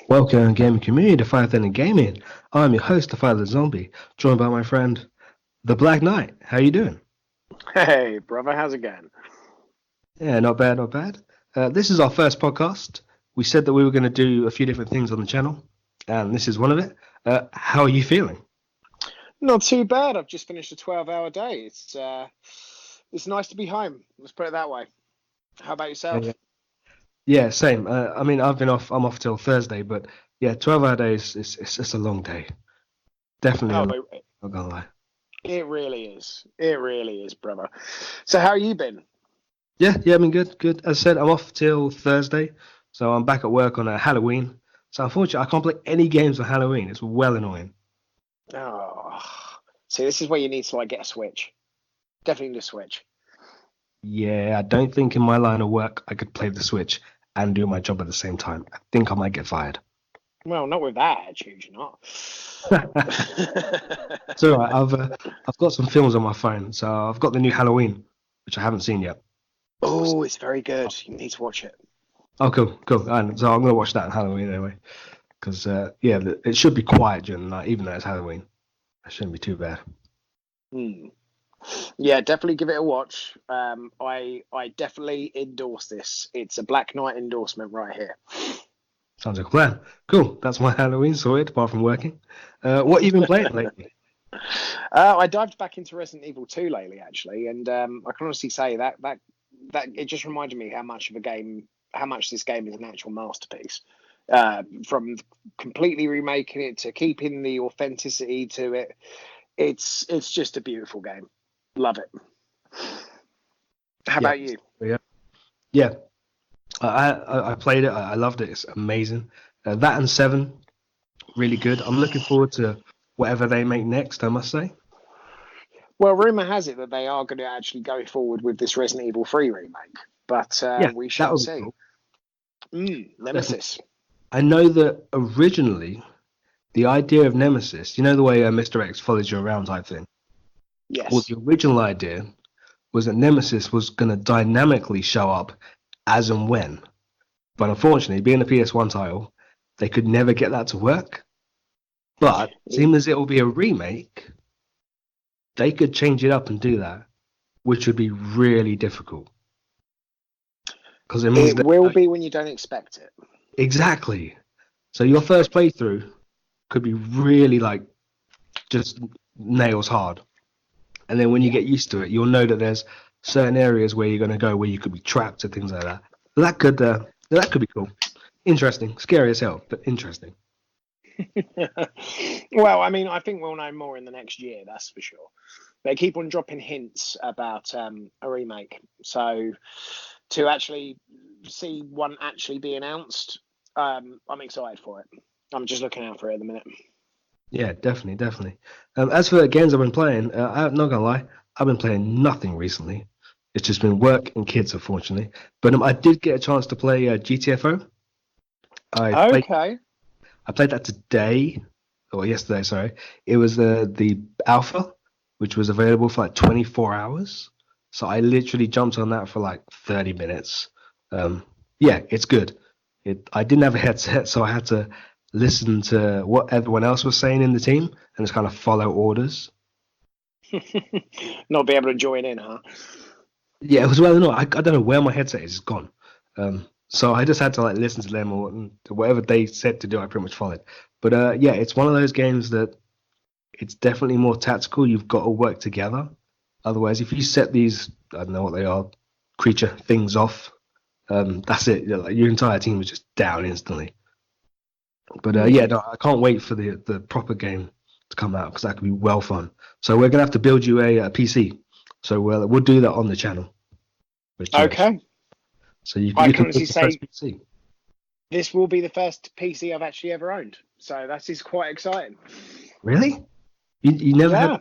Welcome, gaming community, to Fire Thin and Gaming. I'm your host, the Father Zombie, joined by my friend, the Black Knight. How you doing? Hey, brother, how's it going? Yeah, not bad, not bad. This is our first podcast. We said that we were going to do a few different things on the channel, and this is one of it. How are you feeling? Not too bad. I've just finished a 12-hour day. It's nice to be home. Let's put it that way. How about Yeah, yourself? yeah, same. I mean, I've been off. I'm off till Thursday, but yeah, 12-hour days. It's just a long day. Definitely a Oh, long. but Not gonna lie. it really is. It really is, brother. So, how you been? Yeah, I mean, good, good. As I said, I'm off till Thursday, so I'm back at work on Halloween. So unfortunately, I can't play any games on Halloween. It's well annoying. Oh, see, this is where you need to get a Switch. Definitely need a Switch. Yeah, I don't think in my line of work I could play the Switch and do my job at the same time. I think I might get fired. Well, not with that attitude, you're not. It's all right. I've got some films on my phone, so I've got the new Halloween, which I haven't seen yet. Oh, it's very good. You need to watch it. Oh, cool, cool. And so I'm gonna watch that on Halloween anyway, because yeah, it should be quiet during the night, even though it's Halloween. It shouldn't be too bad. Hmm. Yeah, definitely give it a watch. I definitely endorse this. It's a Black Knight endorsement right here. Sounds like a plan. Cool. That's my Halloween sorted, apart from working. What you been playing lately? I dived back into Resident Evil 2 lately, actually, and I can honestly say that it just reminded me how much this game is an actual masterpiece. From completely remaking it to keeping the authenticity to it, it's just a beautiful game. Love it. How Yeah, about you? yeah, yeah. I played it. I loved it. It's amazing. That and Seven, really good. I'm looking forward to whatever they make next. I must say. Well, rumor has it that they are going to actually go forward with this Resident Evil 3 remake, but Yeah, we that shall would be see. cool. Definitely. Nemesis. I know that originally the idea of Nemesis, you know the way Mr. X follows you around type thing. Well, Yes. the original idea was that Nemesis was going to dynamically show up as and when. But unfortunately, being a PS1 title, they could never get that to work. But seeing as it will be a remake, they could change it up and do that, which would be really difficult because it means It that will be when you don't expect it. exactly. So your first playthrough could be really like just nails hard, and then when you Yeah. get used to it, you'll know that there's certain areas where you're going to go where you could be trapped and things like that. That could be cool, interesting, scary as hell, but interesting. Well, I mean, I think we'll know more in the next year, that's for sure. They keep on dropping hints about a remake. So to actually see one actually be announced, I'm excited for it. I'm just looking out for it at the minute. Yeah, definitely, definitely. As for the games I've been playing, I'm not gonna lie, I've been playing nothing recently. It's just been work and kids, unfortunately. But I did get a chance to play GTFO. I played Okay. I played that today or yesterday, sorry. It was the alpha, which was available for like 24 hours. So I literally jumped on that for like 30 minutes. Yeah, it's good. I didn't have a headset, so I had to listen to what everyone else was saying in the team and just kind of follow orders. Not be able to join in, huh? Yeah, it was well, no, I don't know where my headset is. It's gone. So I just had to like listen to them or to whatever they said to do. I pretty much followed. But yeah, it's one of those games that it's definitely more tactical. You've got to work together. Otherwise, if you set these, I don't know what they are, creature things off, that's it. Like, your entire team is just down instantly. But yeah, Hmm. no, I can't wait for the proper game to come out because that could be well fun. So we're gonna have to build you a PC. So we'll do that on the channel. Which Okay. so you I you can can honestly build your first say PC. this will be the first PC I've actually ever owned. So that is quite exciting. Really? You never had? Yeah.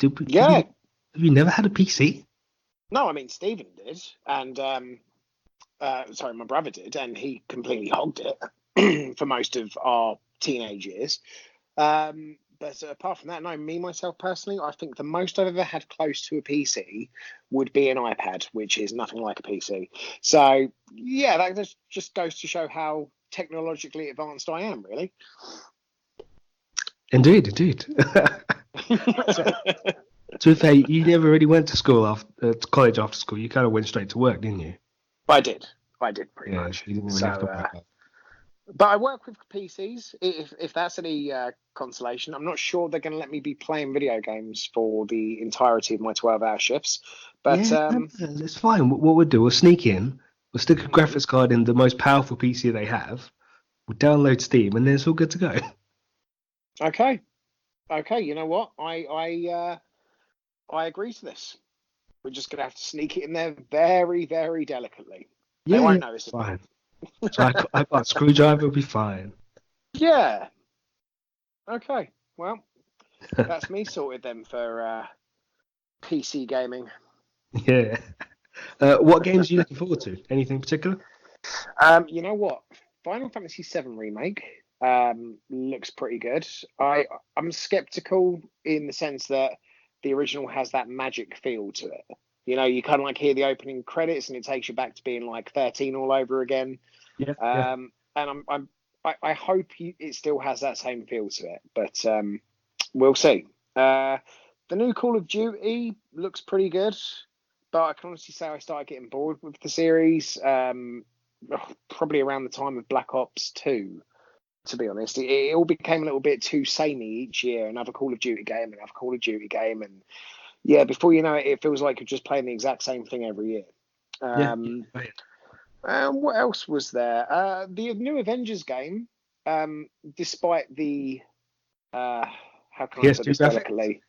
Have Yeah. you never had a PC? No, I mean Stephen did, and sorry, my brother did, and he completely hogged it for most of our teenage years. But apart from that, no, me, myself personally, I think the most I've ever had close to a PC would be an iPad, which is nothing like a PC. So, yeah, that just goes to show how technologically advanced I am, really. Indeed. To be fair, you never really went to school to college after school. You kind of went straight to work, didn't you? I did pretty Yeah, much. you didn't really So, have to work hard. but I work with PCs, if that's any consolation. I'm not sure they're going to let me be playing video games for the entirety of my 12-hour shifts. But Yeah, it's fine. What we'll do, we'll sneak in, we'll stick a graphics card in the most powerful PC they have, we'll download Steam, and then it's all good to go. Okay, you know what? I agree to this. We're just going to have to sneak it in there very, very delicately. They won't notice it. Fine. So I got a screwdriver, it'll be fine. Yeah. Okay. Well, that's me sorted then for PC gaming. Yeah. What games are you looking forward to? Anything in particular? You know what? Final Fantasy VII Remake looks pretty good. I'm skeptical in the sense that the original has that magic feel to it. You know, you kind of like hear the opening credits and it takes you back to being like 13 all over again. Yeah. And I hope it still has that same feel to it, but we'll see. The new Call of Duty looks pretty good, but I can honestly say I started getting bored with the series probably around the time of Black Ops 2. To be honest, it all became a little bit too samey each year. Another Call of Duty game, another Call of Duty game, and yeah, before you know it, it feels like you're just playing the exact same thing every year. What else was there? The new Avengers game, despite the how can I put this delicately?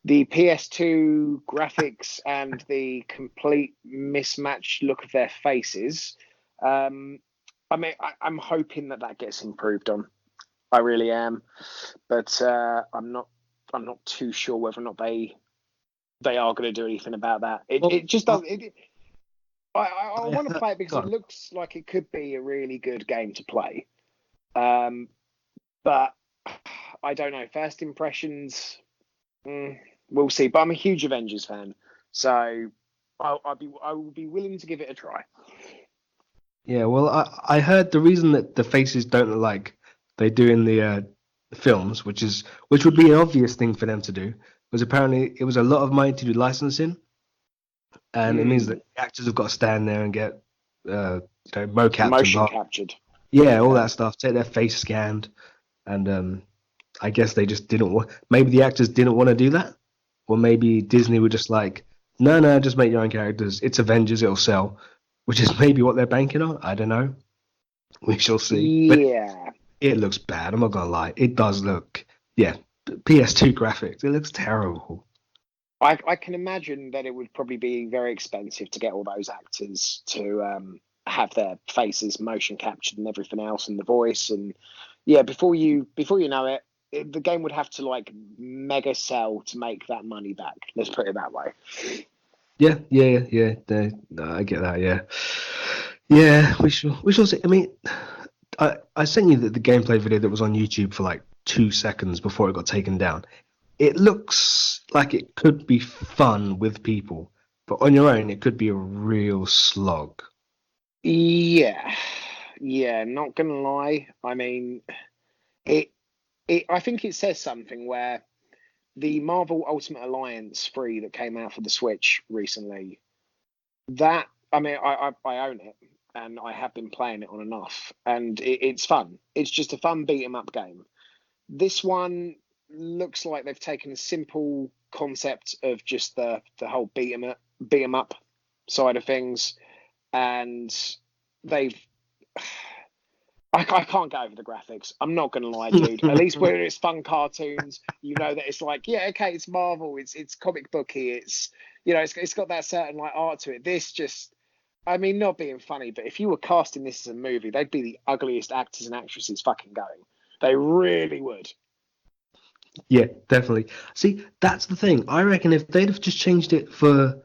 The PS2 graphics and the complete mismatched look of their faces. I mean, I'm hoping that gets improved on. I really am, but I'm not too sure whether or not they are going to do anything about that. It just does. I want to play it because it looks like it could be a really good game to play. But I don't know. First impressions, we'll see. But I'm a huge Avengers fan, so I will be willing to give it a try. Yeah, well, I heard the reason that the faces don't look like they do in the films, which would be an obvious thing for them to do, was apparently it was a lot of money to do licensing, and it means that the actors have got to stand there and get mocap motion captured. Yeah, all that stuff. Take their face scanned, and I guess they just didn't want. Maybe the actors didn't want to do that, or maybe Disney were just like, no, just make your own characters. It's Avengers, it'll sell. Which is maybe what they're banking on. I don't know. We shall see. Yeah. But it looks bad. I'm not going to lie. It does look, PS2 graphics. It looks terrible. I can imagine that it would probably be very expensive to get all those actors to have their faces motion captured and everything else, and the voice. And yeah, before you know it, the game would have to like mega sell to make that money back. Let's put it that way. Yeah. No, I get that. Yeah. We shall see. I mean, I sent you the gameplay video that was on YouTube for like 2 seconds before it got taken down. It looks like it could be fun with people, but on your own, it could be a real slog. Yeah. Not gonna lie. I mean, I think it says something where the Marvel Ultimate Alliance 3 that came out for the Switch recently, I own it and I have been playing it on and off, and it's fun. It's just a fun beat 'em up game. This one looks like they've taken a simple concept of just the whole beat 'em up side of things, and they've I can't get over the graphics. I'm not gonna lie, dude. At least when it's fun cartoons, you know that it's like, yeah, okay, it's Marvel, it's comic booky, it's it's got that certain like art to it. This just, I mean, not being funny, but if you were casting this as a movie, they'd be the ugliest actors and actresses fucking going. They really would. Yeah, definitely. See, that's the thing. I reckon if they'd have just changed it for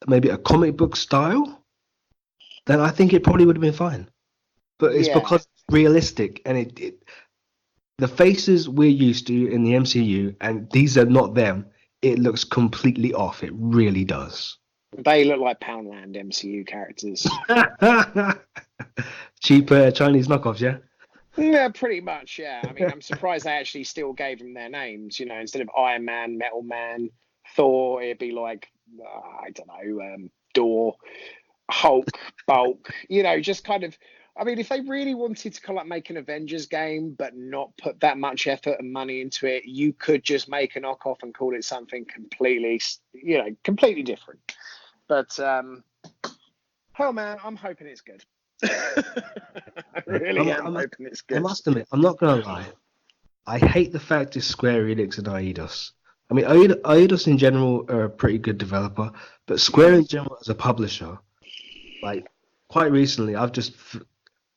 maybe a comic book style, then I think it probably would have been fine. But it's because it's realistic, and the faces we're used to in the MCU, and these are not them. It looks completely off. It really does. They look like Poundland MCU characters. Cheap Chinese knockoffs, yeah. Yeah, pretty much. Yeah. I mean, I'm surprised they actually still gave them their names. You know, instead of Iron Man, Metal Man, Thor, it'd be like I don't know, Door, Hulk, Bulk. You know, just kind of. I mean, if they really wanted to kind of like make an Avengers game, but not put that much effort and money into it, you could just make a knockoff and call it something completely, completely different. But hell, man, I'm hoping it's good. I really am hoping it's I good. must admit, I'm not gonna lie. I hate the fact it's Square Enix and Eidos. I mean, Eidos in general are a pretty good developer, but Square in general as a publisher, like quite recently, I've just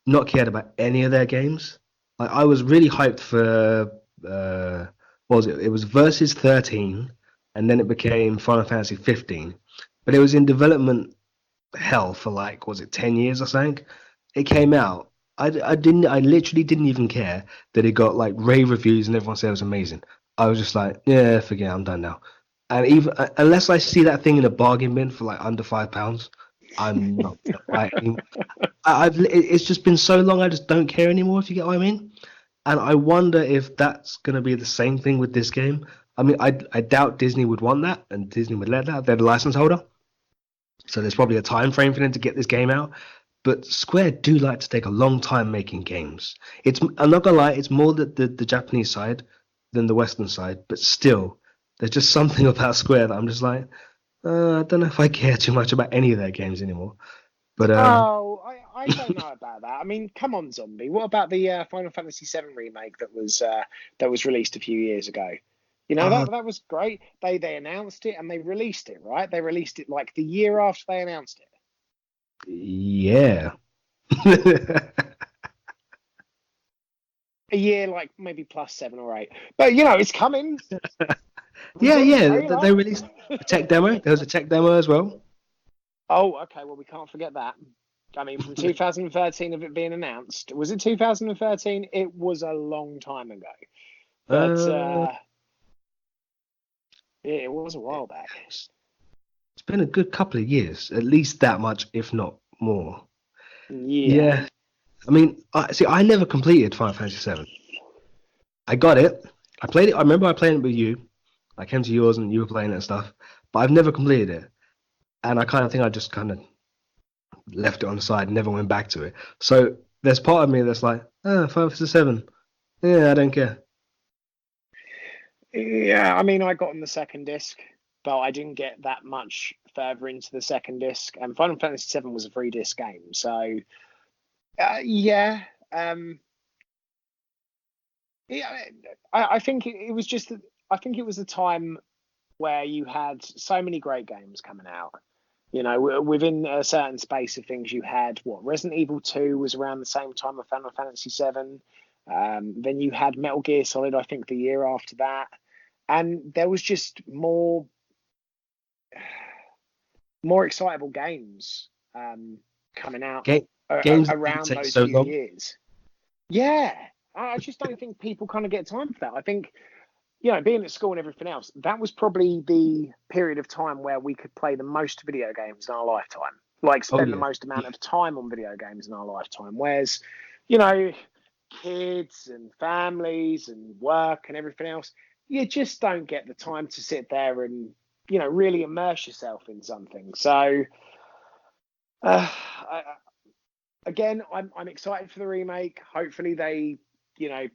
not cared about any of their games. Like I was really hyped for what was it? It was Versus 13, and then it became Final Fantasy 15. But it was in development hell for like was it 10 years or something. It came out. I literally didn't even care that it got like rave reviews and everyone said it was amazing. I was just like, yeah, forget it, I'm done now. And even unless I see that thing in a bargain bin for like under £5, I'm not gonna buy it anymore. It's just been so long. I just don't care anymore. If you get what I mean. And I wonder if that's gonna be the same thing with this game. I mean, I doubt Disney would want that, and Disney would let that. They're the license holder, so there's probably a time frame for them to get this game out. But Square do like to take a long time making games. I'm not gonna lie, it's more the Japanese side than the Western side, but still, there's just something about Square that I'm just like, I don't know if I care too much about any of their games anymore. But Oh, I don't know about that. I mean, come on, Zombie. What about the Final Fantasy VII remake that was released a few years ago? You know uh, that was great. They announced it and they released it, right? They released it like the year after they announced it. yeah. A year, like maybe plus 7 or 8. But you know, it's coming. We've Yeah, got the yeah. trailer. They released a tech demo. There was a tech demo as well. Oh, okay. Well, we can't forget that. I mean, from 2013 of it being announced, was it 2013? It was a long time ago, but Uh, yeah, it was a while back. it's been a good couple of years, at least that much, if not more. Yeah. Yeah. I mean, see, I never completed Final Fantasy VII. I got it. I played it. I remember I played it with you. I came to yours and you were playing it and stuff, but I've never completed it. And I kind of think I just kind of left it on the side and never went back to it. So there's part of me that's like, Final Fantasy VII. Yeah, I don't care. Yeah, I mean, I got on the second disc, but I didn't get that much further into the second disc. And Final Fantasy VII was a 3 disc game, so yeah, yeah. I think it was just. I think it was a time where you had so many great games coming out. You know, within a certain space of things, you had what Resident Evil 2 was around the same time of Final Fantasy 7. Then you had Metal Gear Solid, I think, the year after that, and there was just more excitable games coming out Ga- Games that didn't around take those so few long. years. Yeah, I just don't think people kind of get time for that. I think, you know, being at school and everything else, that was probably the period of time where we could play the most video games in our lifetime, like Oh spend the yeah, most amount yeah. of time on video games in our lifetime. Whereas, you know, kids and families and work and everything else, you just don't get the time to sit there and, you know, really immerse yourself in something. So, I, again, I'm excited for the remake. Hopefully, they, you know,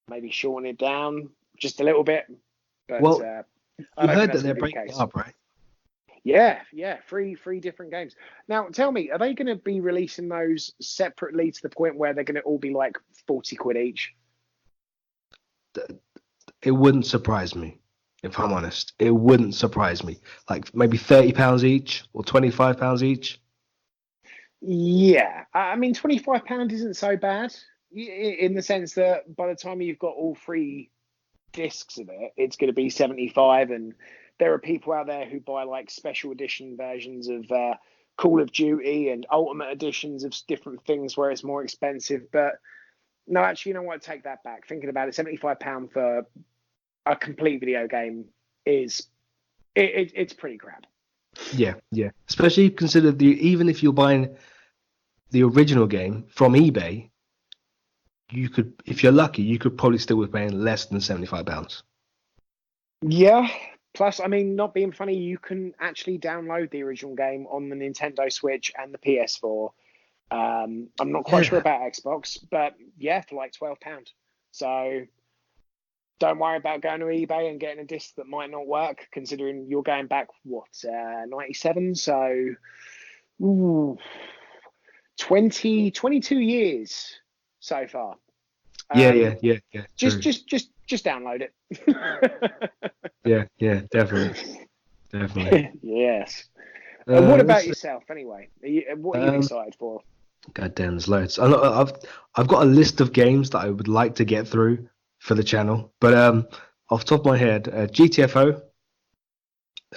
maybe shorten it down just a little bit. But Well, I you don't think heard that's that going they're to be the breaking it case. up, right? Yeah, three different games. Now, tell me, are they going to be releasing those separately to the point where they're going to all be like 40 quid each? It wouldn't surprise me, if I'm honest. It wouldn't surprise me. Like maybe £30 each or £25 each. Yeah, I mean, £25 isn't so bad in the sense that by the time you've got all 3 discs of it, it's going to be 75. And there are people out there who buy like special edition versions of Call of Duty and ultimate editions of different things where it's more expensive. But No, actually, you know what? Take that back. Thinking about it, £75 for a complete video game is it's pretty crap. Yeah, yeah. Especially consider even if you're buying the original game from eBay, you could, if you're lucky, you could probably still be paying less than £75. Yeah. Plus, I mean, not being funny, you can actually download the original game on the Nintendo Switch and the PS4. I'm not quite sure about Xbox, but yeah, for like £12. So don't worry about going to eBay and getting a disc that might not work, considering you're going back, 97? So, ooh, 22 years so far. Yeah. Just, True. just download it. Yeah, definitely. Yes. What about Let's see. yourself, anyway? What are you excited for? God damn, there's loads. I've got a list of games that I would like to get through for the channel, but off the top of my head, GTFO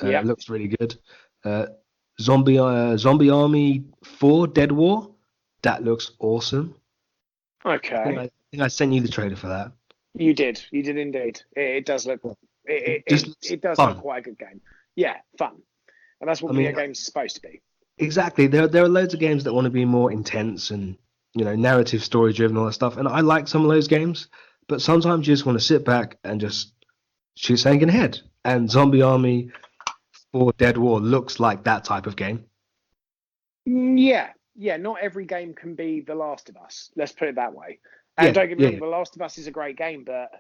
Yep. looks really good. Zombie Army 4 Dead War, that looks awesome. Okay. I think I sent you the trailer for that. You did indeed. It does look. It does fun. look quite a good game. Yeah, fun, and that's what video games are supposed to be. Exactly. There are loads of games that want to be more intense and narrative, story driven, all that stuff. And I like some of those games, but sometimes you just want to sit back and just shoot something in the head. And Zombie Army 4 Dead War looks like that type of game. Yeah. Not every game can be The Last of Us. Let's put it that way. And don't get me wrong, The Last of Us is a great game, but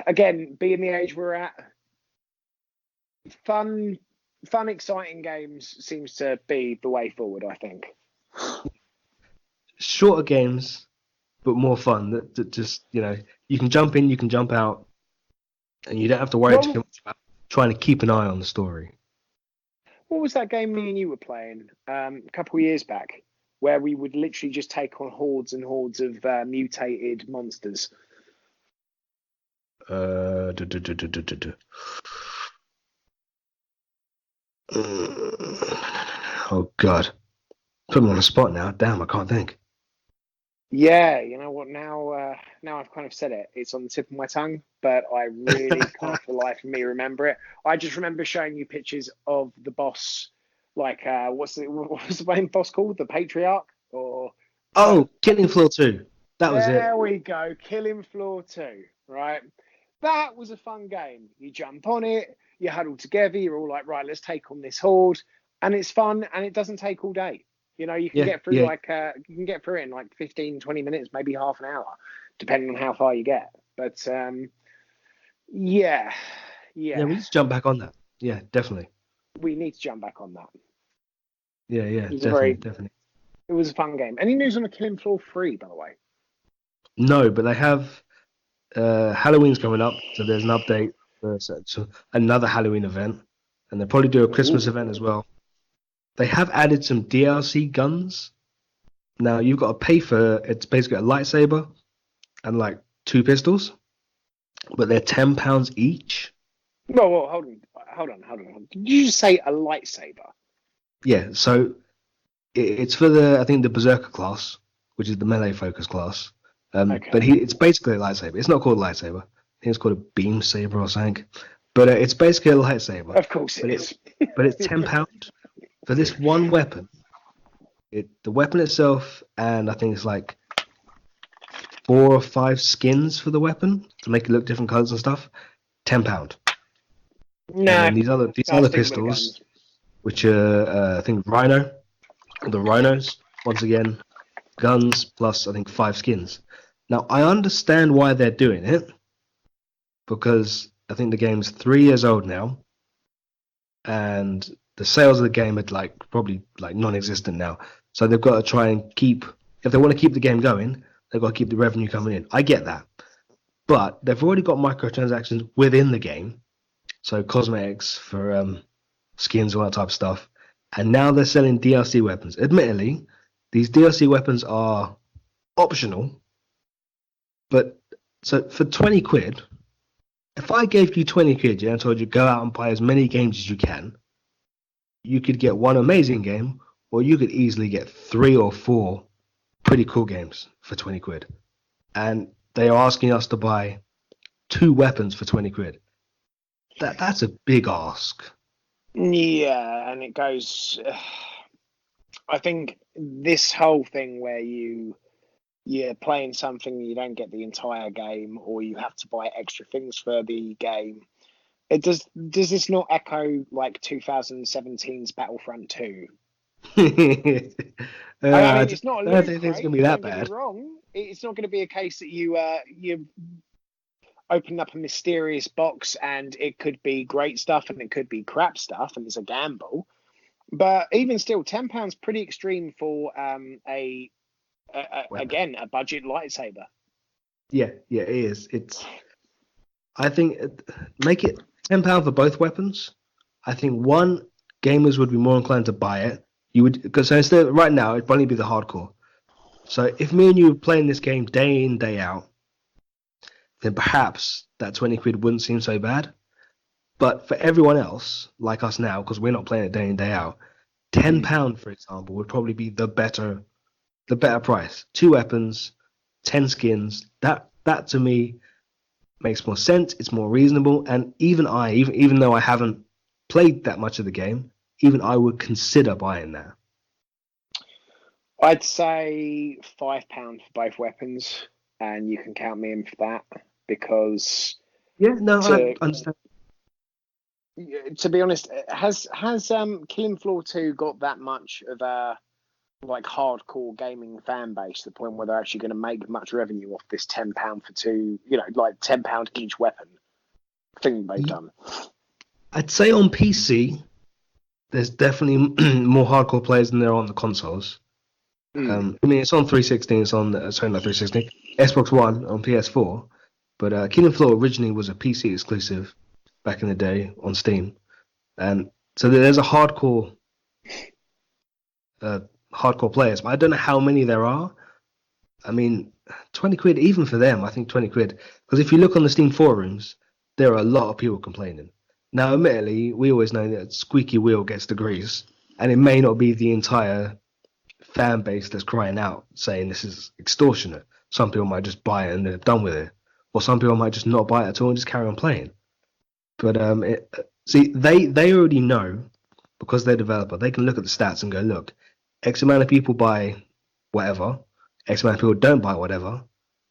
again, being the age we're at, fun, exciting games seems to be the way forward, I think. Shorter games, but more fun. That just, you can jump in, you can jump out, and you don't have to worry too much about trying to keep an eye on the story. What was that game me and you were playing a couple of years back, where we would literally just take on hordes and hordes of mutated monsters? Oh God, put me on the spot now. Damn, I can't think. Yeah, you know what? Now I've kind of said it. It's on the tip of my tongue, but I really can't for the life of me remember it. I just remember showing you pictures of the boss, like what was the main boss called? The Patriarch, or Killing Floor 2. That was it. There we go, Killing Floor 2. Right, that was a fun game. You jump on it, you huddle together. You're all like, right, let's take on this horde, and it's fun, and it doesn't take all day. You can get through you can get through it in like 15, 20 minutes, maybe half an hour, depending on how far you get. But yeah, we need to jump back on that. Yeah, definitely. We need to jump back on that. Yeah, definitely. It was a fun game. Any news on the Killing Floor 3, by the way? No, but they have Halloween's coming up, so there's an update for another Halloween event, and they'll probably do a Christmas event as well. They have added some DLC guns. Now you've got to pay for it's basically a lightsaber and like 2 pistols, but they're £10 each. No, hold on. Did you just say a lightsaber? Yeah, so it's for I think the Berserker class, which is the melee focus class. Okay. But it's basically a lightsaber. It's not called a lightsaber. I think it's called a beam saber or something. But it's basically a lightsaber. Of course it is. But it's £10 for this one weapon. The weapon itself, and I think it's like 4 or 5 skins for the weapon to make it look different colors and stuff. £10. No. These other pistols, which are I think the rhinos, once again, guns plus I think 5 skins. Now I understand why they're doing it, because I think the game's 3 years old now, and the sales of the game are probably non-existent now. So they've got to try and if they want to keep the game going, they've got to keep the revenue coming in. I get that. But they've already got microtransactions within the game. So cosmetics for skins, all that type of stuff. And now they're selling DLC weapons. Admittedly, these DLC weapons are optional. But so for 20 quid, if I gave you 20 quid and told you go out and buy as many games as you can, you could get one amazing game, or you could easily get 3 or 4 pretty cool games for 20 quid. And they are asking us to buy 2 weapons for 20 quid. That's a big ask. Yeah, and it goes. I think this whole thing where you're playing something you don't get the entire game, or you have to buy extra things for the game. It does this not echo like 2017's Battlefront 2? I mean, it's not a I don't loot think it's crate. going to be that Don't get me bad. wrong. It's not going to be a case that you open up a mysterious box and it could be great stuff and it could be crap stuff and it's a gamble. But even still, £10 pretty extreme for again a budget lightsaber. Yeah, it is. I think make it £10 for both weapons. I think gamers would be more inclined to buy it. You would, because instead right now it'd probably be the hardcore. So if me and you were playing this game day in, day out, then perhaps that 20 quid wouldn't seem so bad. But for everyone else, like us now, because we're not playing it day in, day out, £10, for example, would probably be the better price. 2 weapons, 10 skins. That to me makes more sense. It's more reasonable. And even though I haven't played that much of the game, even I would consider buying that. I'd say £5 for both weapons, and you can count me in for that because. Yeah, no, I understand. To be honest, has Killing Floor 2 got that much of a like hardcore gaming fan base to the point where they're actually going to make much revenue off this £10 for 2, like £10 each weapon thing they've done? I'd say on PC, there's definitely more hardcore players than there are on the consoles. I mean, it's on 360, it's on not 360, Xbox One on PS4, but Killing Floor originally was a PC exclusive back in the day on Steam, and so there's a hardcore players, but I don't know how many there are. I mean, 20 quid even for them. I think 20 quid, because if you look on the Steam forums, there are a lot of people complaining. Now, admittedly, we always know that squeaky wheel gets the grease, and it may not be the entire fan base that's crying out saying this is extortionate. Some people might just buy it and they're done with it, or some people might just not buy it at all and just carry on playing. But see, they already know, because they're a developer, they can look at the stats and go, look, X amount of people buy whatever, X amount of people don't buy whatever.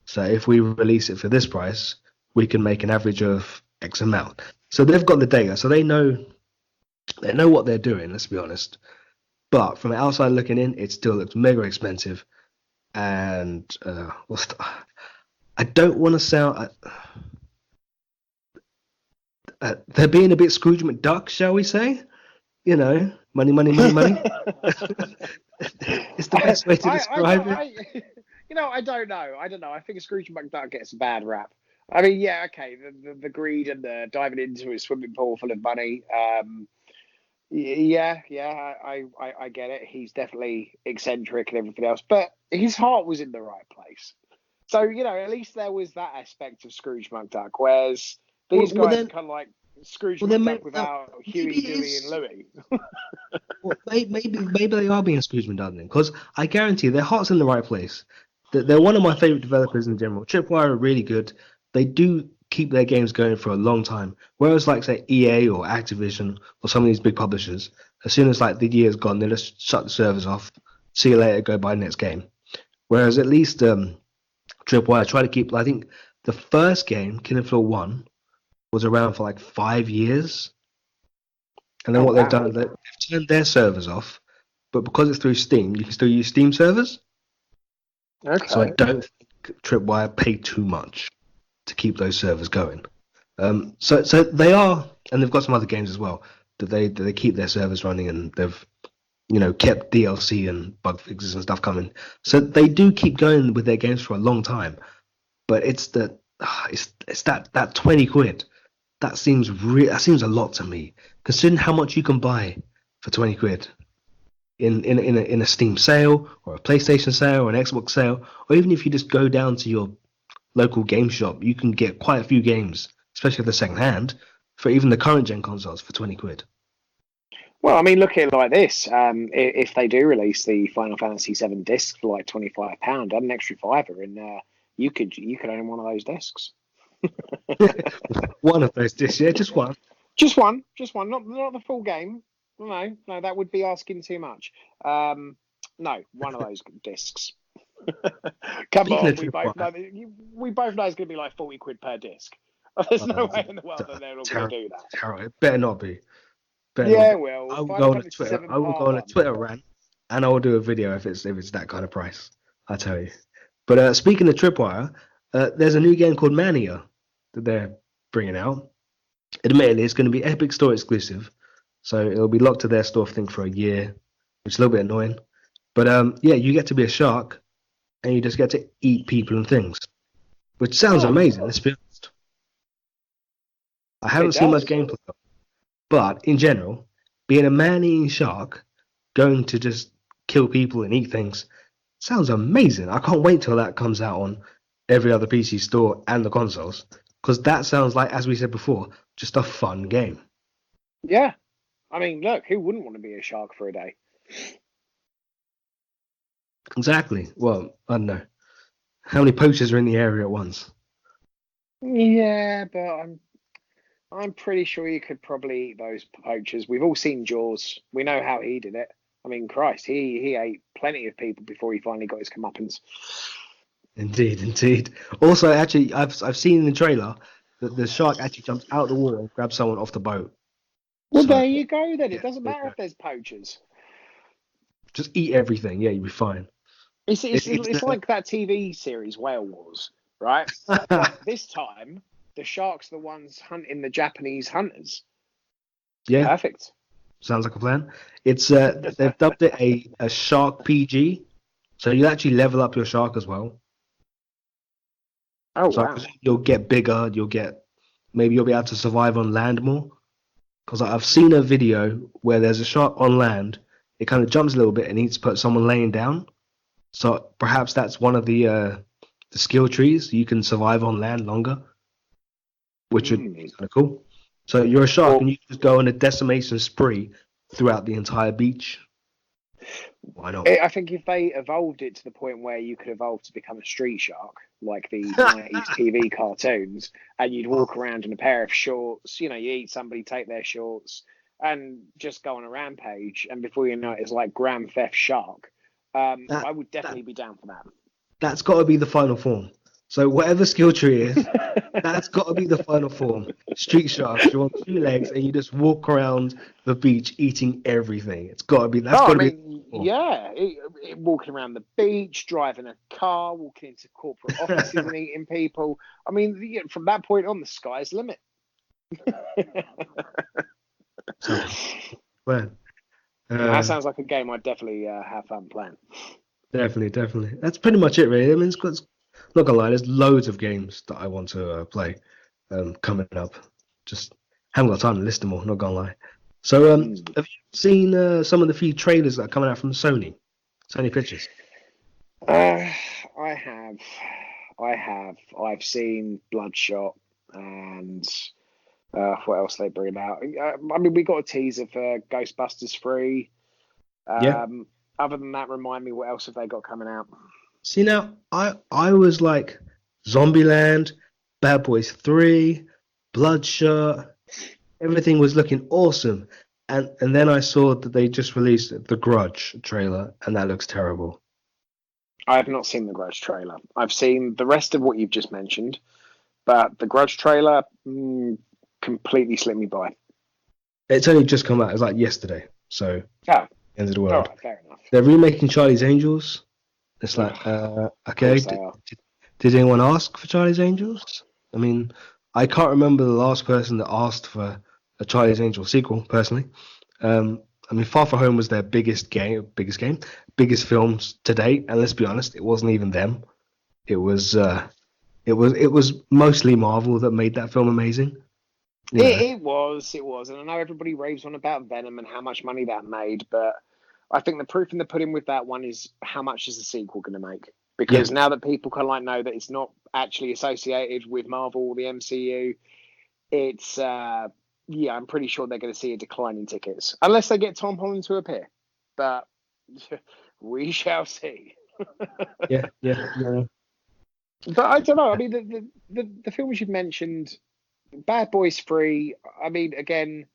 So if we release it for this price, we can make an average of X amount. So they've got the data, so they know what they're doing. Let's be honest. But from outside looking in, it still looks mega expensive. And I don't want to sound. They're being a bit Scrooge McDuck, shall we say? Money, money, money, money. It's the best way to describe it. I don't know. I think Scrooge McDuck gets a bad rap. I mean, yeah, okay, the greed and the diving into a swimming pool full of money. Yeah, I get it. He's definitely eccentric and everything else, but his heart was in the right place. So, at least there was that aspect of Scrooge McDuck, whereas these guys are kind of like Scrooge McDuck without Huey, Dewey, and Louie. Well, maybe they are being Scrooge McDuck, because I guarantee their heart's in the right place. They're one of my favorite developers in general. Tripwire are really good. They do keep their games going for a long time. Whereas, like, say, EA or Activision or some of these big publishers, as soon as like the year's gone, they just shut the servers off. See you later. Go buy the next game. Whereas at least Tripwire try to keep. I think the first game, Killing Floor 1, was around for like 5 years. And then they've done, they've turned their servers off, but because it's through Steam, you can still use Steam servers. Okay. So I don't think Tripwire paid too much to keep those servers going. So they are, and they've got some other games as well that they keep their servers running, and they've kept DLC and bug fixes and stuff coming. So they do keep going with their games for a long time. But it's that 20 quid. That seems a lot to me, considering how much you can buy for 20 quid in a Steam sale or a PlayStation sale or an Xbox sale, or even if you just go down to your local game shop, you can get quite a few games, especially if they're second hand, for even the current gen consoles for 20 quid. Well, I mean, look at it like this. If they do release the Final Fantasy VII disc for like £25, add an extra fiver, and you could own one of those discs. One of those discs, yeah, just one. Just one, not the full game. No, that would be asking too much. No, one of those discs. Come Speaking on, of we both know tripwire, we both know it's going to be like 40 quid per disc. There's no way in the world that they're not going terrible, to do that. terrible. It better not be. Better not Yeah, be. well, I will Final go on a Fantasy Twitter. VII I will Part go on a One. Twitter rant, and I will do a video if it's that kind of price. I tell you. But speaking of tripwire, there's a new game called Mania that they're bringing out. Admittedly, it's going to be Epic Store exclusive, so it'll be locked to their store, I think, for a year, which is a little bit annoying. But yeah, you get to be a shark, and you just get to eat people and things, which sounds Oh, amazing. Let's be honest. I haven't it seen much does. gameplay, but in general, being a man-eating shark, going to just kill people and eat things, sounds amazing. I can't wait till that comes out on every other PC store and the consoles, because that sounds like, as we said before, just a fun game. Yeah. I mean, look, who wouldn't want to be a shark for a day? Exactly. Well, I don't know. How many poachers are in the area at once? Yeah, but I'm pretty sure you could probably eat those poachers. We've all seen Jaws. We know how he did it. I mean, Christ, he ate plenty of people before he finally got his comeuppance. Indeed, indeed. Also, actually, I've seen in the trailer that the shark actually jumps out the water and grabs someone off the boat. Well, So there you go then. yeah, It doesn't there you matter go. if there's poachers. Just eat everything. Yeah, you'll be fine. It's it's, It's it's like that TV series Whale Wars, right? But this time the sharks are the ones hunting the Japanese hunters. yeah, Perfect. sounds like a plan. It's they've dubbed it a shark PG, so you actually level up your shark as well. Oh So I wow. presume you'll get bigger. Maybe you'll be able to survive on land more. Because I've seen a video where there's a shark on land. It kind of jumps a little bit and needs to put someone laying down. So perhaps that's one of the skill trees. You can survive on land longer, which would be Mm. kind of cool. So you're a shark Well, and you just go on a decimation spree throughout the entire beach. Why not? I think if they evolved it to the point where you could evolve to become a street shark, like the 90s TV cartoons, and you'd walk around in a pair of shorts, you eat somebody, take their shorts, and just go on a rampage, and before you know it, it's like Grand Theft Shark. that, I would that definitely be down for that's got to be the final form. So whatever skill tree is, that. that's got to be the final form. Street sharks, you're on two legs and you just walk around the beach eating everything. It's got to be. That's Oh, got I to be the mean, final yeah, walking around the beach, driving a car, walking into corporate offices form. and eating people. I mean, from that point on, the sky's the limit. Sounds like a plan. That Uh, sounds like a game I'd definitely have fun playing. definitely, definitely. That's pretty much it, really. I mean, not gonna lie, there's loads of games that I want to play coming up. Just haven't got time to list them all. Not gonna lie. So, Mm. have you seen some of the few trailers that are coming out from Sony Pictures? Uh, I have, I've seen Bloodshot and what else they bring out. I mean, we got a teaser for Ghostbusters 3. Yeah. Other than that, remind me what else have they got coming out? See now, I was like Zombieland, Bad Boys 3, Bloodshot. Everything was looking awesome, and then I saw that they just released the Grudge trailer, and that looks terrible. I have not seen the Grudge trailer. I've seen the rest of what you've just mentioned, but the Grudge trailer completely slipped me by. It's only just come out. It's like yesterday, so Oh, end of the all world. right, fair enough. They're remaking Charlie's Angels. It's like, Of okay, course they are. did anyone ask for Charlie's Angels? I mean, I can't remember the last person that asked for a Charlie's Angels sequel, personally. I mean, Far From Home was their biggest films to date, and let's be honest, it wasn't even them. It was, it was mostly Marvel that made that film amazing. You know, It was, and I know everybody raves on about Venom and how much money that made, but I think the proof in the pudding with that one is how much is the sequel going to make? yeah, Because now that people kind of know that it's not actually associated with Marvel or the MCU, it's yeah, I'm pretty sure they're going to see a decline in tickets unless they get Tom Holland to appear. But we shall see. Yeah, yeah, yeah. But I don't know. I mean, the films you've mentioned, Bad Boys 3. I mean, again,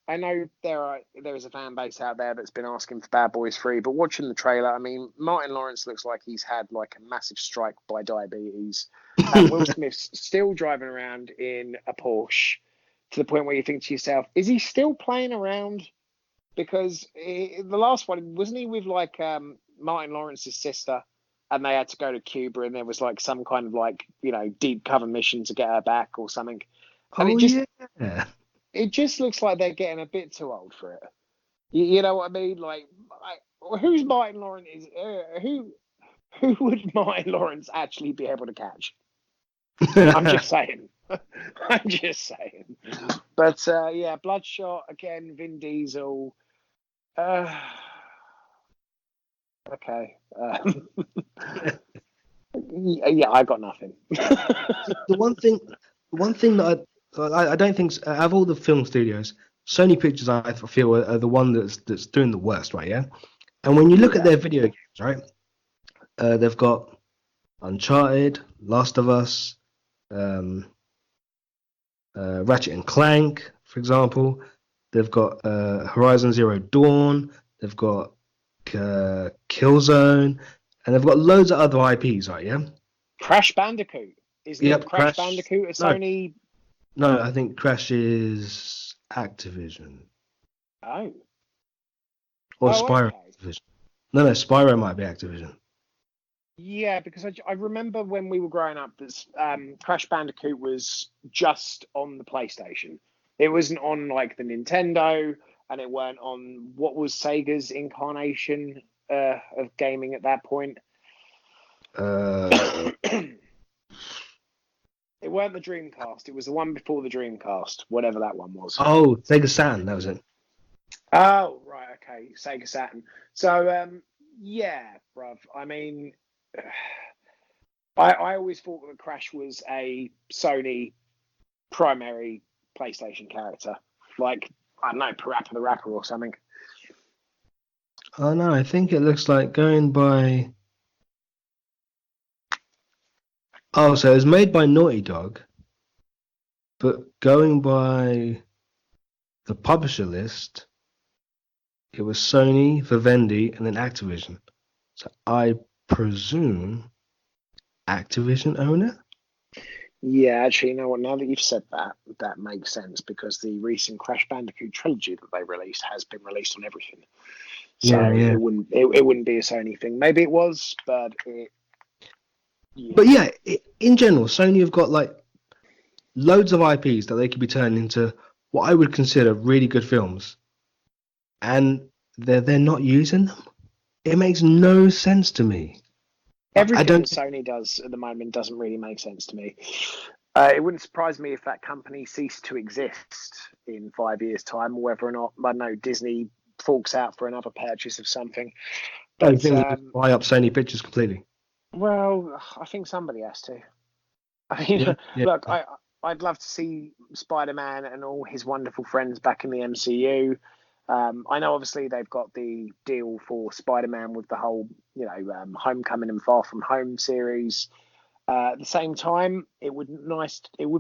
I know there is a fan base out there that's been asking for Bad Boys 3, but watching the trailer, I mean, Martin Lawrence looks like he's had like a massive strike by diabetes. Will Smith's still driving around in a Porsche to the point where you think to yourself, is he still playing around? Because the last one, wasn't he with like Martin Lawrence's sister, and they had to go to Cuba, and there was like some kind of like deep cover mission to get her back or something, and Oh yeah. it just looks like they're getting a bit too old for it. You know what I mean? Like who's Martin Lawrence? Who would Martin Lawrence actually be able to catch? I'm just saying. I'm just saying. But yeah, Bloodshot again, Vin Diesel. Okay. Yeah, I got nothing. The one thing that I don't think out of all the film studios, Sony Pictures I feel are the one that's doing the worst, right? Yeah. And when you look at their video games, right, they've got Uncharted, Last of Us, Ratchet and Clank, for example. They've got Horizon Zero Dawn. They've got Killzone, and they've got loads of other IPs, right? Yeah. Crash Bandicoot. Isn't Yep. Crash Bandicoot a Sony? No, I think Crash is Activision. Oh. Or Spyro Okay. Activision. No, Spyro might be Activision. Yeah, because I remember when we were growing up, that Crash Bandicoot was just on the PlayStation. It wasn't on like the Nintendo, and it weren't on what was Sega's incarnation of gaming at that point. It weren't the Dreamcast. It was the one before the Dreamcast, whatever that one was. Oh, Sega Saturn, that was it. Oh, right, okay, Sega Saturn. So, yeah, bruv. I mean, I always thought that Crash was a Sony primary PlayStation character, like I don't know, Parappa the Rapper or something. Oh no, I think it looks like going by. Oh, so it was made by Naughty Dog, but going by the publisher list, it was Sony, Vivendi, and then Activision. So I presume Activision own it? Yeah, actually, you know what? Now that you've said that, that makes sense because the recent Crash Bandicoot trilogy that they released has been released on everything. So Yeah. it wouldn't be a Sony thing. Maybe it was, but yeah. But yeah, in general, Sony have got like loads of IPs that they could be turned into what I would consider really good films, and they're not using them. It makes no sense to me. Everything that Sony does at the moment doesn't really make sense to me. It wouldn't surprise me if that company ceased to exist in 5 years' time, or whether or not, I don't know, Disney forks out for another purchase of something. But, I think buy up Sony Pictures completely. Well, I think somebody has to. I mean, yeah. Look, I'd love to see Spider-Man and all his wonderful friends back in the MCU. I know obviously they've got the deal for Spider-Man with the whole, Homecoming and Far From Home series. At the same time, it would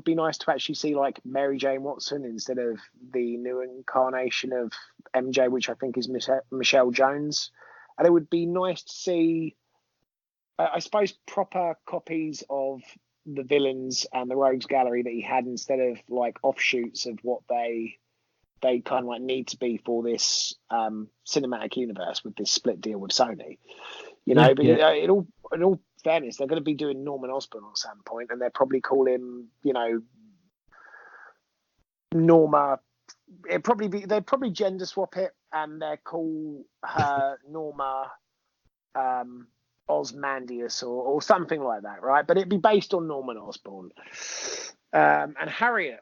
be nice to actually see like Mary Jane Watson instead of the new incarnation of MJ, which I think is Michelle Jones. And it would be nice to see, I suppose, proper copies of the villains and the rogues gallery that he had instead of like offshoots of what they kind of like need to be for this cinematic universe with this split deal with Sony. In all fairness, they're going to be doing Norman Osborn at some point, and they'll probably call him, Norma. They'd probably gender swap it, and they call her Norma Osmandius or something like that, right? But it'd be based on Norman Osborn and Harriet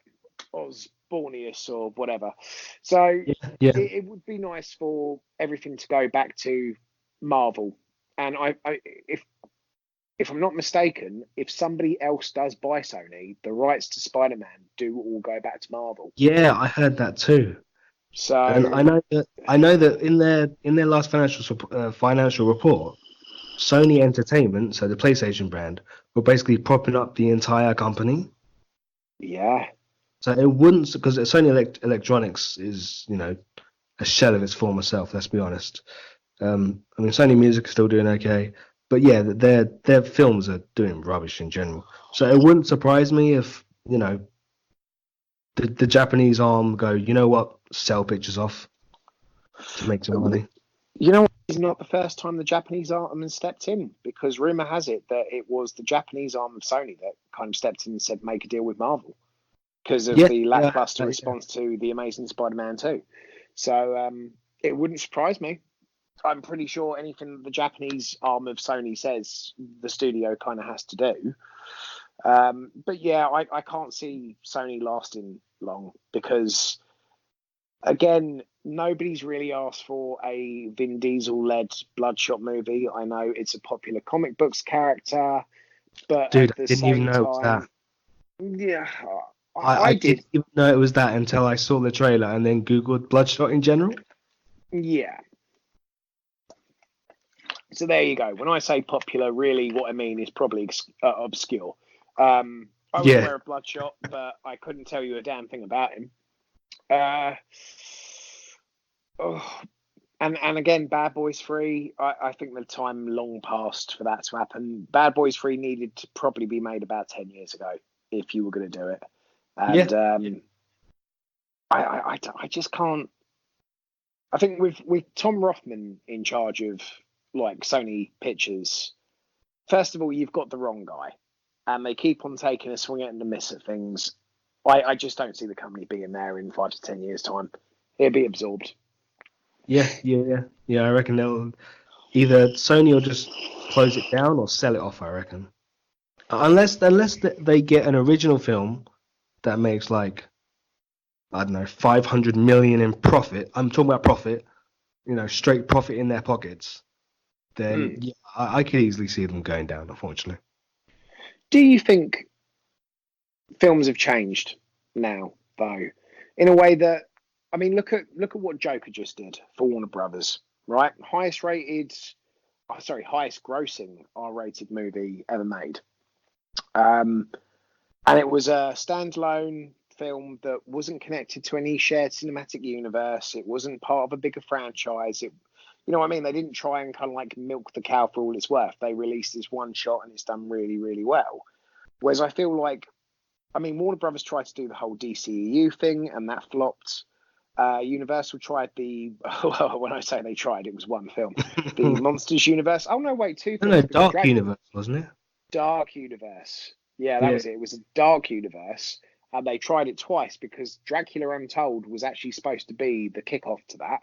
Osbornius or whatever. So it would be nice for everything to go back to Marvel. And if I'm not mistaken, if somebody else does buy Sony, the rights to Spider-Man do all go back to Marvel. Yeah, I heard that too. And So I know that in their last financial report, Sony Entertainment, so the PlayStation brand, were basically propping up the entire company. yeah, So it wouldn't, because Sony Electronics is, a shell of its former self. Let's be honest. I mean, Sony Music is still doing okay, but yeah, their films are doing rubbish in general. So it wouldn't surprise me if the Japanese arm go, you know what, sell pictures off to make some money. you know, it's not the first time the Japanese arm has stepped in, because rumor has it that it was the Japanese arm of Sony that kind of stepped in and said make a deal with Marvel because of Yeah, the yeah, lackluster yeah. response to the Amazing Spider-Man 2. So it wouldn't surprise me. I'm pretty sure anything that the Japanese arm of Sony says, the studio kind of has to do. But yeah, I can't see Sony lasting long because, again, nobody's really asked for a Vin Diesel-led Bloodshot movie. I know it's a popular comic books character, but Dude, at I the didn't even same know it was that. time, yeah, I I did. didn't even know it was that until I saw the trailer and then Googled Bloodshot in general. Yeah. So there you go. When I say popular, really what I mean is probably obscure. I was Yeah, aware of Bloodshot, but I couldn't tell you a damn thing about him. Uh, oh, and again, Bad Boys 3, I think the time long past for that to happen. Bad Boys 3 needed to probably be made about 10 years ago if you were going to do it. yeah, And I just can't. I think with Tom Rothman in charge of like Sony Pictures, first of all, you've got the wrong guy, and they keep on taking a swing and a miss at things. I just don't see the company being there in 5 to 10 years' time. It'll be absorbed. yeah. I reckon they'll either Sony will just close it down or sell it off. I reckon, unless they get an original film that makes like I don't know 500 million in profit. I'm talking about profit, straight profit in their pockets. Then Mm. yeah, I could easily see them going down. Unfortunately, Do you think films have changed now, though, in a way that, I mean, look at what Joker just did for Warner Brothers, right? Highest grossing R-rated movie ever made. Um, and it was a standalone film that wasn't connected to any shared cinematic universe. It wasn't part of a bigger franchise. You know what I mean? They didn't try and kind of like milk the cow for all it's worth. They released this one shot and it's done really, really well. Whereas I feel like, I mean, Warner Brothers tried to do the whole DCEU thing and that flopped. Universal tried well, when I say they tried, it was one film, the Monsters universe. Oh no, wait, two no, films because Dark Universe wasn't it? Dark Universe. Yeah, that Yeah. was it. It was a Dark Universe, and they tried it twice because Dracula Untold was actually supposed to be the kickoff to that,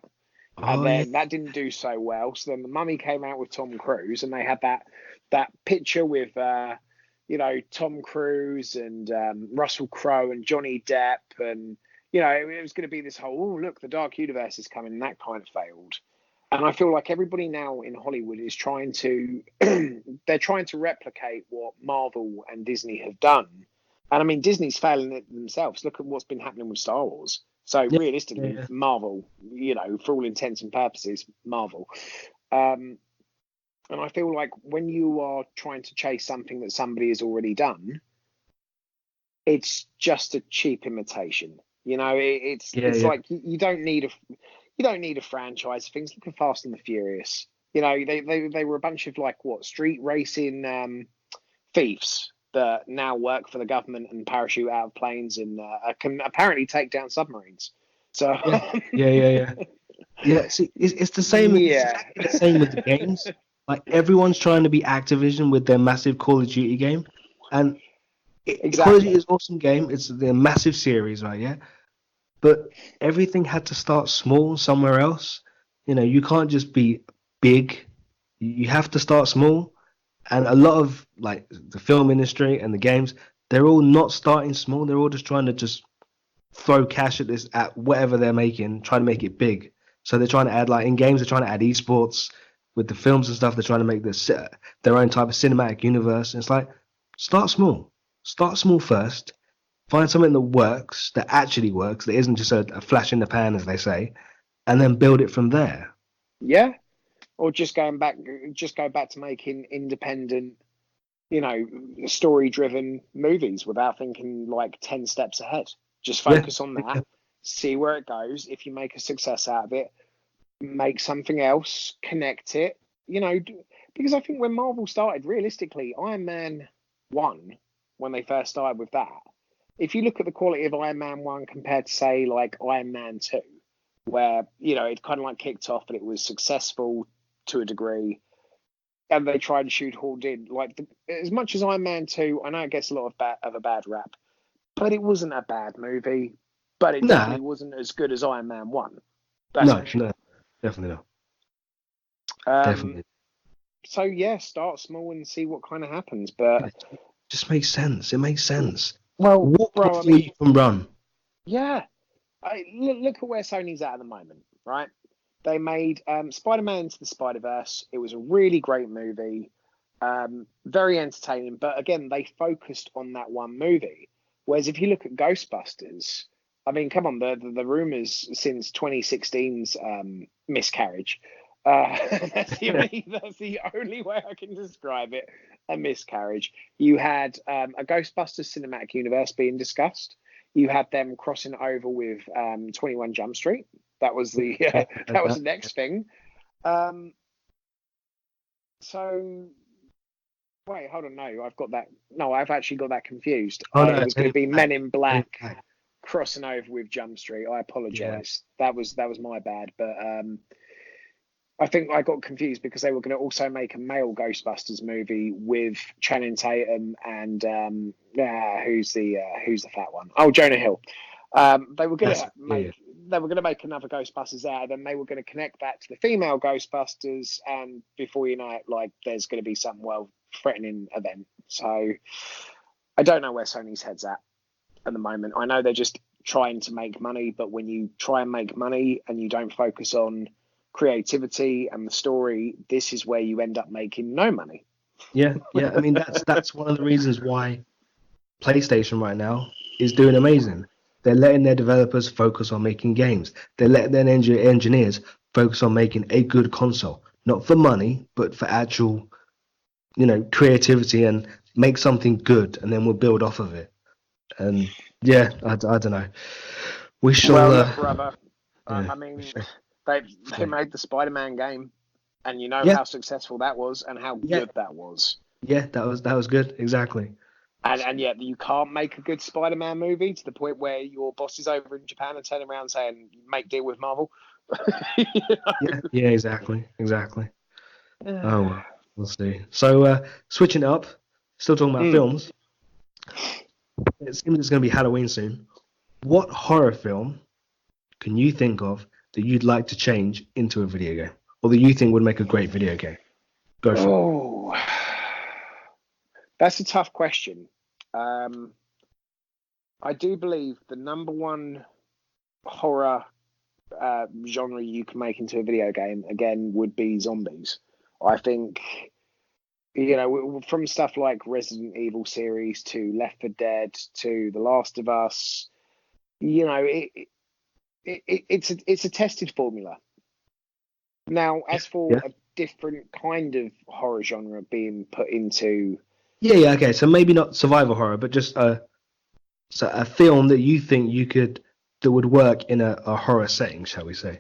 and Oh yeah. then that didn't do so well. So then the Mummy came out with Tom Cruise, and they had that picture with Tom Cruise and Russell Crowe and Johnny Depp, and it was going to be this whole, oh look, the Dark Universe is coming, and that kind of failed. And I feel like everybody now in Hollywood is trying to they're trying to replicate what Marvel and Disney have done. And I mean, Disney's failing it themselves. Look at what's been happening with Star Wars. So Yeah, realistically, yeah, Marvel, for all intents and purposes, Marvel. Um, and I feel like when you are trying to chase something that somebody has already done, it's just a cheap imitation. yeah, It's yeah. like you don't need a franchise. Things look at Fast and the Furious. They were a bunch of like what street racing thieves that now work for the government and parachute out of planes and can apparently take down submarines. So Yeah, yeah. Yeah, see, it's the same. It's yeah, exactly the same with the games. Like everyone's trying to be Activision with their massive Call of Duty game, and Call of Duty exactly. is an awesome game. It's a massive series, right? Yeah, but everything had to start small somewhere else. You can't just be big. You have to start small. And a lot of like the film industry and the games, they're all not starting small. They're all just trying to just throw cash at whatever they're making, trying to make it big. So they're trying to add like in games, they're trying to add esports. with the films and stuff. They're trying to make their own type of cinematic universe. And it's like, start small. Start small first. Find something that works, that actually works, that isn't just a flash in the pan, as they say, and then build it from there. Yeah, or just go back to making independent, story-driven movies without thinking like 10 steps ahead. Just Yeah, focus on that, yeah, see where it goes. If you make a success out of it, make something else, connect it, because I think when Marvel started, realistically, Iron Man 1, when they first started with that, if you look at the quality of Iron Man 1 compared to, say, like Iron Man 2, where, it kind of like kicked off and it was successful to a degree, and they tried to shoot hauled in. Like, as much as Iron Man 2, I know it gets a lot of a bad rap, but it wasn't a bad movie, but it nah, definitely wasn't as good as Iron Man 1. That's no, for sure. no, definitely not, Um, definitely. so yeah, start small and see what kind of happens. But It just makes sense. It makes sense. well, Walk bro, I before mean, you can run. yeah, look at where Sony's at the moment, right? They made Spider-Man Into the Spider-Verse. It was a really great movie, very entertaining. But again, they focused on that one movie. Whereas if you look at Ghostbusters, I mean, come on, the rumors since 2016's miscarriage. That's the only way I can describe it. A miscarriage. You had a Ghostbusters cinematic universe being discussed. You had them crossing over with 21 Jump Street. That was the Yeah, like that was that. the next thing. Um, so wait, hold on. No, I've got that. No, I've actually got that confused. Oh It no, was going Men to in be Black. Men in Men in Black Black. crossing over with Jump Street. I Yeah, apologize. That was my bad. But I think I got confused because they were going to also make a male Ghostbusters movie with Channing Tatum and who's the fat one? Oh, Jonah Hill. They were going that's to yeah, yeah. make another Ghostbusters out, and then they were going to connect that to the female Ghostbusters, and before you know it, like there's going to be some threatening event. So I don't know where Sony's head's at the moment. I know they're just trying to make money, but when you try and make money and you don't focus on creativity and the story, this is where you end up making no money. Yeah, yeah. I mean, that's one of the reasons why PlayStation right now is doing amazing. They're letting their developers focus on making games. They're letting their engineers focus on making a good console, not for money, but for actual, creativity and make something good, and then we'll build off of it. And yeah, I don't know. We shall. Well, look, brother. Yeah, I we mean, shall. they made the Spider-Man game, and you know Yeah, how successful that was and how yeah, good that was. yeah. That was good. Exactly. And yet you can't make a good Spider-Man movie to the point where your boss is over in Japan and turning around saying, "Make deal with Marvel." Yeah, yeah. Exactly. Exactly. Oh know? well, we'll see. So switching it up, still talking about Mm. films. It seems it's going to be Halloween soon. What horror film can you think of that you'd like to change into a video game, or that you think would make a great video game? Go for it. Oh, that's a tough question. Um, I do believe the number one horror genre you can make into a video game again would be zombies. I think from stuff like Resident Evil series to Left 4 Dead to The Last of Us, you know, it's a tested formula. Now, Yeah, as for yeah, a different kind of horror genre being put into, yeah, yeah. Okay, so maybe not survival horror, but just a film that you think that would work in a horror setting, shall we say?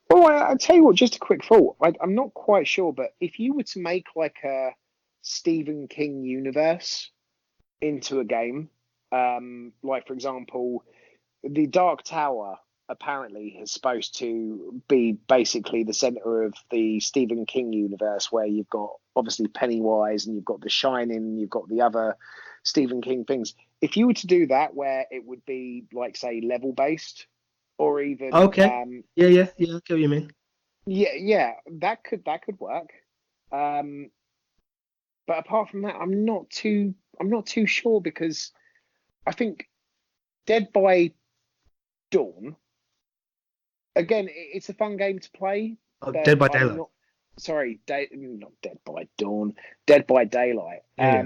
well, I'll tell you what, just a quick thought. I'm not quite sure, but if you were to make like a Stephen King universe into a game, like for example, the Dark Tower apparently is supposed to be basically the center of the Stephen King universe, where you've got obviously Pennywise and you've got The Shining, and you've got the other Stephen King things. If you were to do that, where it would be like say level based, or even Okay. Yeah, yeah, yeah. I get what you mean. yeah, that could work. Um, but apart from that, I'm not too sure because I think Dead by Dawn again, it's a fun game to play, Oh, but Dead by I'm Daylight. not. sorry, not Dead by Dawn, Dead by Daylight. Yeah.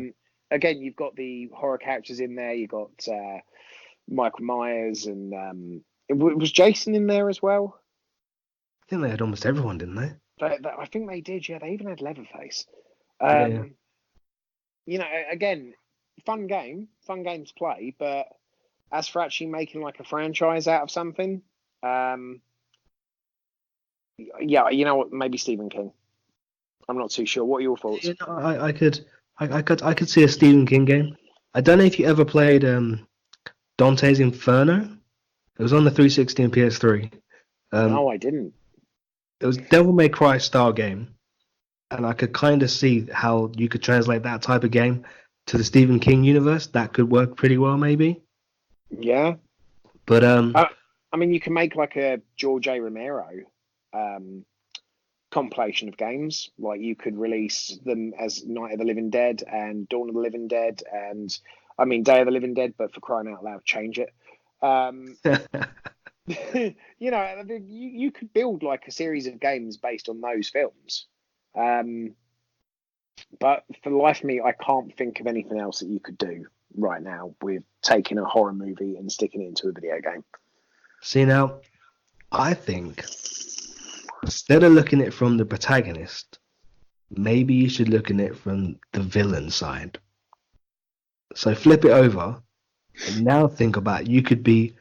Again, you've got the horror characters in there. You got Michael Myers and was Jason in there as well? I think they had almost everyone, didn't they? I think they did. Yeah, they even had Leatherface. Yeah. You know, again, fun game to play. But as for actually making like a franchise out of something, yeah, you know what? Maybe Stephen King. I'm not too sure. What are your thoughts? You know, I could see a Stephen King game. I don't know if you ever played Dante's Inferno. It was on the 360 and PS3. No, Um, I didn't. it was Devil May Cry style game, and I could kind of see how you could translate that type of game to the Stephen King universe. That could work pretty well, maybe. Yeah. But I mean, you can make like a George A. Romero um, compilation of games. Like you could release them as Night of the Living Dead and Dawn of the Living Dead, and I mean Day of the Living Dead, but for crying out loud, change it. You know, you could build like a series of games based on those films. Um, but for the life of me, I can't think of anything else that you could do right now with taking a horror movie and sticking it into a video game. see now, I think instead of looking at it from the protagonist, maybe you should look at it from the villain side. So flip it over and now think about you could be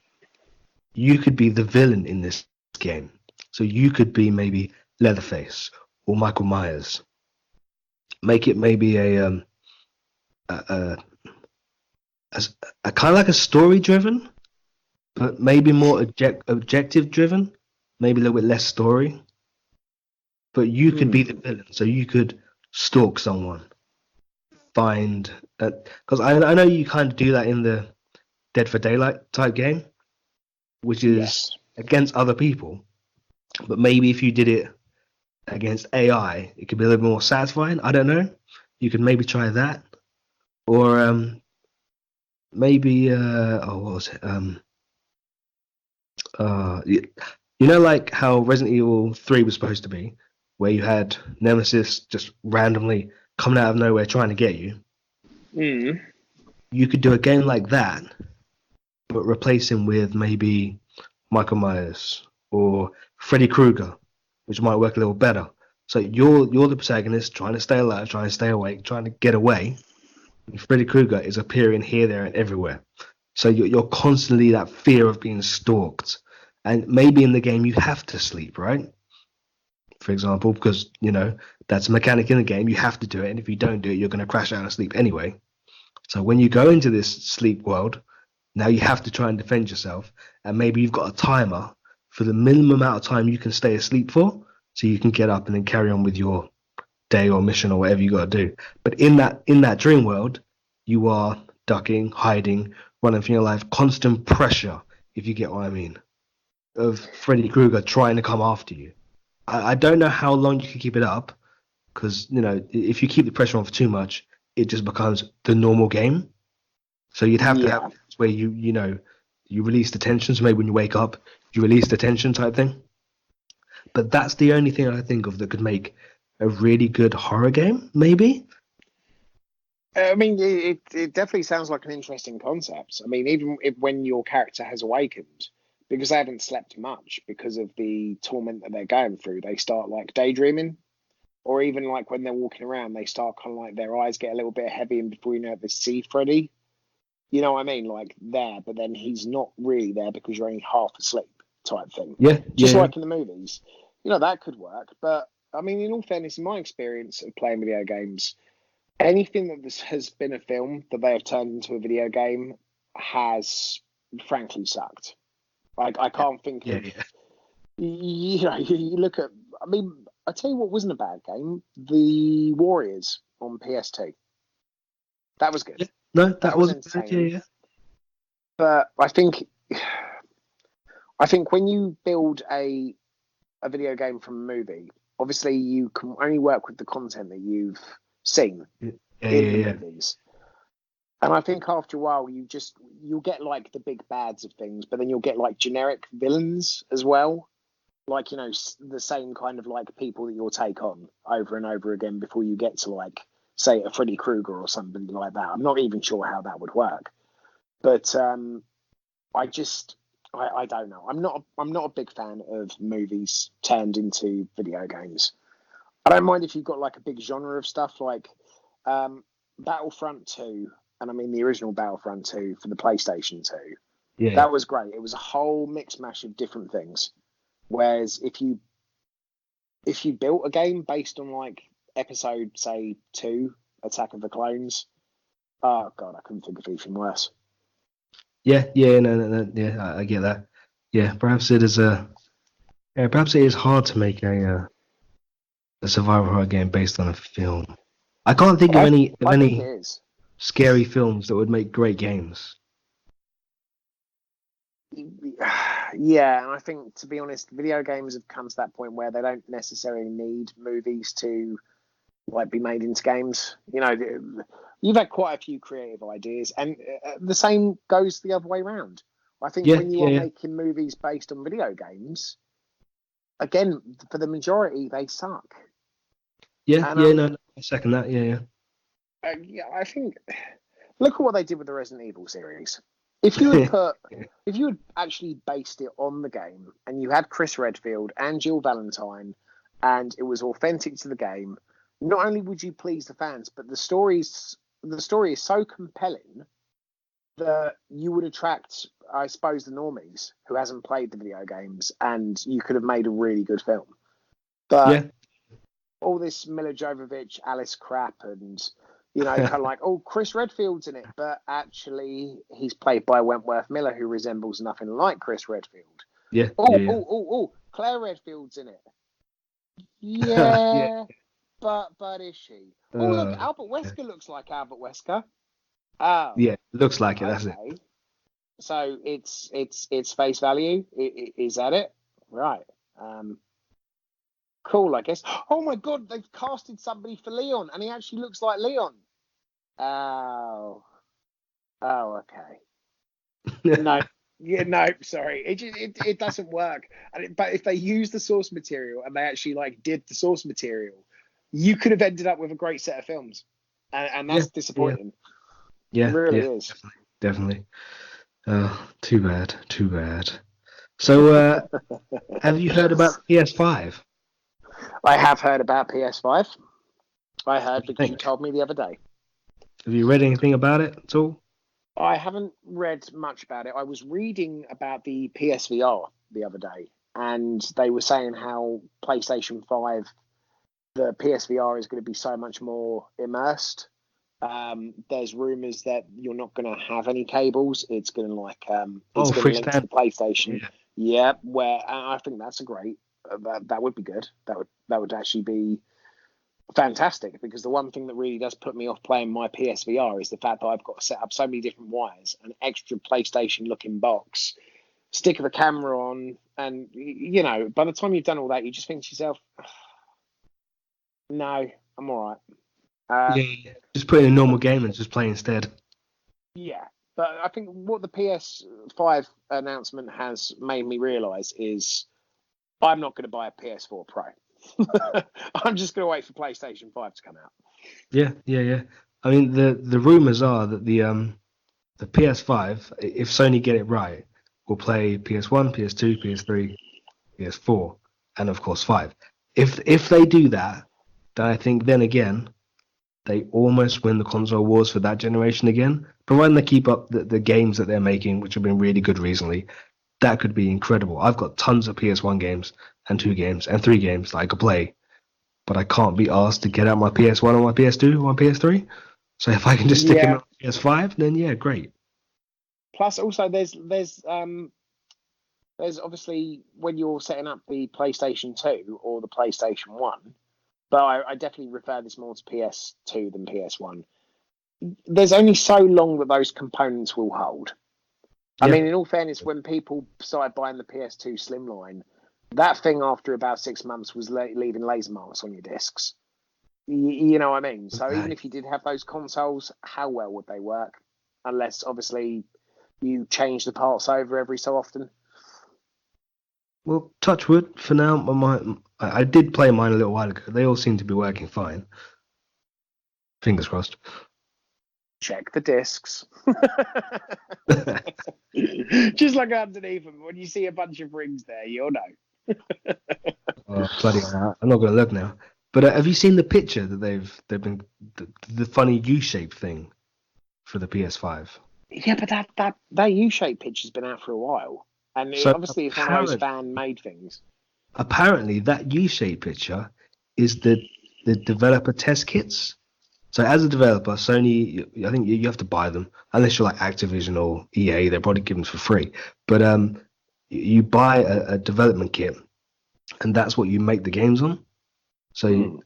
the villain in this game. So you could be maybe Leatherface or Michael Myers. Make it maybe a, a, a kind of like a story driven, but maybe more objective driven. Maybe a little bit less story. But you could be the villain. So you could stalk someone, find because I know you kind of do that in the Dead for Daylight type game, which is Yes. against other people. But maybe if you did it against AI, it could be a little more satisfying. I don't know. You could maybe try that, or maybe what was it? You know, like how Resident Evil 3 was supposed to be, where you had Nemesis just randomly coming out of nowhere trying to get you. Mm. You could do a game like that, but replace him with maybe Michael Myers or Freddy Krueger, which might work a little better. So you're the protagonist trying to stay alive, trying to stay awake, trying to get away. And Freddy Krueger is appearing here, there, and everywhere. So you're constantly that fear of being stalked. And maybe in the game you have to sleep, right? For example, because that's a mechanic in the game. You have to do it, and if you don't do it, you're going to crash out and sleep anyway. So when you go into this sleep world, now you have to try and defend yourself, and maybe you've got a timer for the minimum amount of time you can stay asleep for, so you can get up and then carry on with your day or mission or whatever you got to do. But in that dream world, you are ducking, hiding, running for your life, constant pressure, if you get what I mean, of Freddy Krueger trying to come after you. I don't know how long you can keep it up, because if you keep the pressure on for too much, it just becomes the normal game. So you'd have to have Yeah. where you release the tension. So maybe when you wake up, you release the tension type thing. But that's the only thing I think of that could make a really good horror game. Maybe. I mean, it definitely sounds like an interesting concept. I mean, even if, when your character has awakened, because they haven't slept much because of the torment that they're going through, they start like daydreaming, or even like when they're walking around, they start kind of like their eyes get a little bit heavy, and before you know it, they see Freddy. You know what I mean? Like there, but then he's not really there because you're only half asleep, type thing. Yeah, Just yeah, like in the movies, that could work. But I mean, in all fairness, in my experience of playing video games, anything that has been a film that they have turned into a video game has frankly sucked. Like I can't think yeah, of, yeah. you look at. I mean, I tell you what wasn't a bad game: The Warriors on PS2. That was good. Yeah. No, that That was wasn't bad. Yeah, entertaining. yeah. But I think when you build a video game from a movie, obviously you can only work with the content that you've seen Yeah, yeah, in the yeah. movies. And I think after a while, you'll get like the big bads of things, but then you'll get like generic villains as well. like, the same kind of like people that you'll take on over and over again before you get to like, say, a Freddy Krueger or something like that. I'm not even sure how that would work, but I don't know. I'm not a big fan of movies turned into video games. I don't mind if you've got like a big genre of stuff like Battlefront 2, and I mean the original Battlefront 2 for the PlayStation 2. Yeah. That was great. It was a whole mix mash of different things. Whereas if you built a game based on like episode, say, 2, Attack of the Clones, oh god, I couldn't think of anything worse. Yeah, no, yeah, I get that. Yeah, perhaps it is hard to make a survival horror game based on a film. I can't think of I any think it is. scary films that would make great games. Yeah, and I think, to be honest, video games have come to that point where they don't necessarily need movies to like be made into games. You've had quite a few creative ideas, and the same goes the other way around. I think Yeah, when you are making movies based on video games, again, for the majority, they suck. Yeah, And no, I second that. Yeah. I think, look at what they did with the Resident Evil series. If you had actually based it on the game, and you had Chris Redfield and Jill Valentine, and it was authentic to the game, not only would you please the fans, but the story is so compelling that you would attract, I suppose, the normies who hasn't played the video games, and you could have made a really good film. But all this Mila Jovovich, Alice crap, and kind of like, oh, Chris Redfield's in it, but actually he's played by Wentworth Miller, who resembles nothing like Chris Redfield. Yeah. Oh, Claire Redfield's in it. Yeah, but is she? Oh, look, Albert Wesker looks like Albert Wesker. Oh, yeah, looks like it. okay. That's it. So it's face value. Is that it? Right. Cool, I guess. Oh my god, they've casted somebody for Leon, and he actually looks like Leon. Oh, okay. No, sorry. It doesn't work. But if they use the source material and they actually like did the source material, you could have ended up with a great set of films, and that's disappointing. Yeah, it really is. Definitely. Too bad. So, have you heard about PS5? I have heard about PS5. I heard because you told me the other day. Have you read anything about it at all? I haven't read much about it. I was reading about the PSVR the other day, and they were saying how PlayStation 5, the PSVR is going to be so much more immersed. There's rumors that you're not going to have any cables. It's going to link to the PlayStation. Yeah, where I think that's a great. That would be good. That would actually be fantastic, because the one thing that really does put me off playing my PSVR is the fact that I've got to set up so many different wires, an extra PlayStation looking box, stick the camera on, and by the time you've done all that, you just think to yourself, no, I'm all right. Just put in a normal game and just play instead. Yeah, but I think what the PS5 announcement has made me realise is I'm not going to buy a PS4 Pro. I'm just going to wait for PlayStation 5 to come out. Yeah. I mean, the rumors are that the PS5, if Sony get it right, will play PS1, PS2, PS3, PS4, and of course 5. If they do that, then I think then again they almost win the console wars for that generation again. Providing they keep up the games that they're making, which have been really good recently, that could be incredible. I've got tons of PS1 games and 2 games and 3 games that I could play, but I can't be asked to get out my PS1 or my PS2 or my PS3. So if I can just stick them on PS5, then yeah, great. Plus, also there's obviously when you're setting up the PlayStation 2 or the PlayStation 1, but I definitely refer this more to PS2 than PS1. There's only so long that those components will hold. I mean, in all fairness, when people started buying the PS2 Slimline, that thing after about 6 months was leaving laser marks on your discs. You know what I mean? So even if you did have those consoles, how well would they work? Unless, obviously, you change the parts over every so often. Well, touch wood for now. I did play mine a little while ago. They all seem to be working fine. Fingers crossed. Check the discs. Just like underneath them, when you see a bunch of rings there, you'll know. Oh, bloody hell. I'm not going to look now. But have you seen the picture that they've been the funny U-shaped thing for the PS5? Yeah, but that U-shaped picture's been out for a while, and So obviously it's one of those fan-made things. apparently that U-shaped picture is the developer test kits. So as a developer, Sony, I think you have to buy them unless you're like Activision or EA. They're probably given for free. But you buy a development kit, and that's what you make the games on. So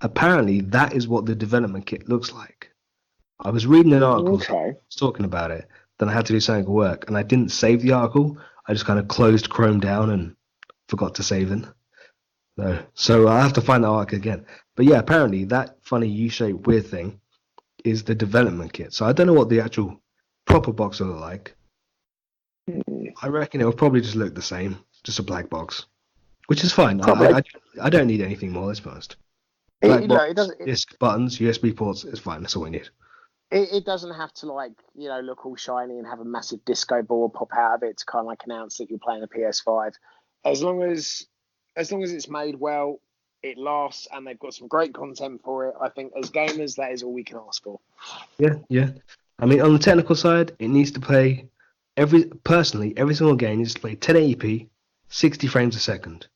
apparently that is what the development kit looks like. I was reading an article Okay. talking about it. Then I had to do something at work, and I didn't save the article. I just kind of closed Chrome down and forgot to save it. So I'll have to find the article again. But yeah, apparently that funny U-shaped weird thing is the development kit. So I don't know what the actual proper box will look like. I reckon it will probably just look the same, just a black box, which is fine. Probably. I don't need anything more. Let's be honest. It, Black look, it box, doesn't. disc buttons, USB ports is fine. That's all we need. It doesn't have to look all shiny and have a massive disco ball pop out of it to kind of like announce that you're playing a PS5. As long as it's made well, it lasts, and they've got some great content for it. I think as gamers, that is all we can ask for. Yeah. I mean, on the technical side, it needs to play every single game needs to play 1080p, 60 frames a second.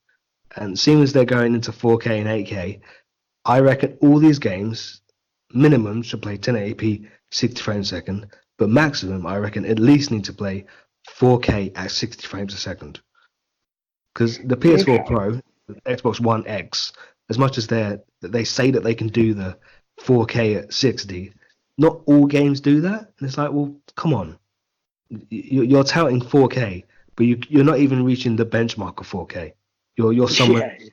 And seeing as they're going into 4K and 8K, I reckon all these games minimum should play 1080p 60 frames a second, but maximum I reckon at least need to play 4K at 60 frames a second. Because the PS4 Pro, the Xbox One X, as much as they say that they can do the 4K at 60, not all games do that. And it's like, well, come on, you're touting 4K, but you're not even reaching the benchmark of 4K. You're somewhere. Yeah.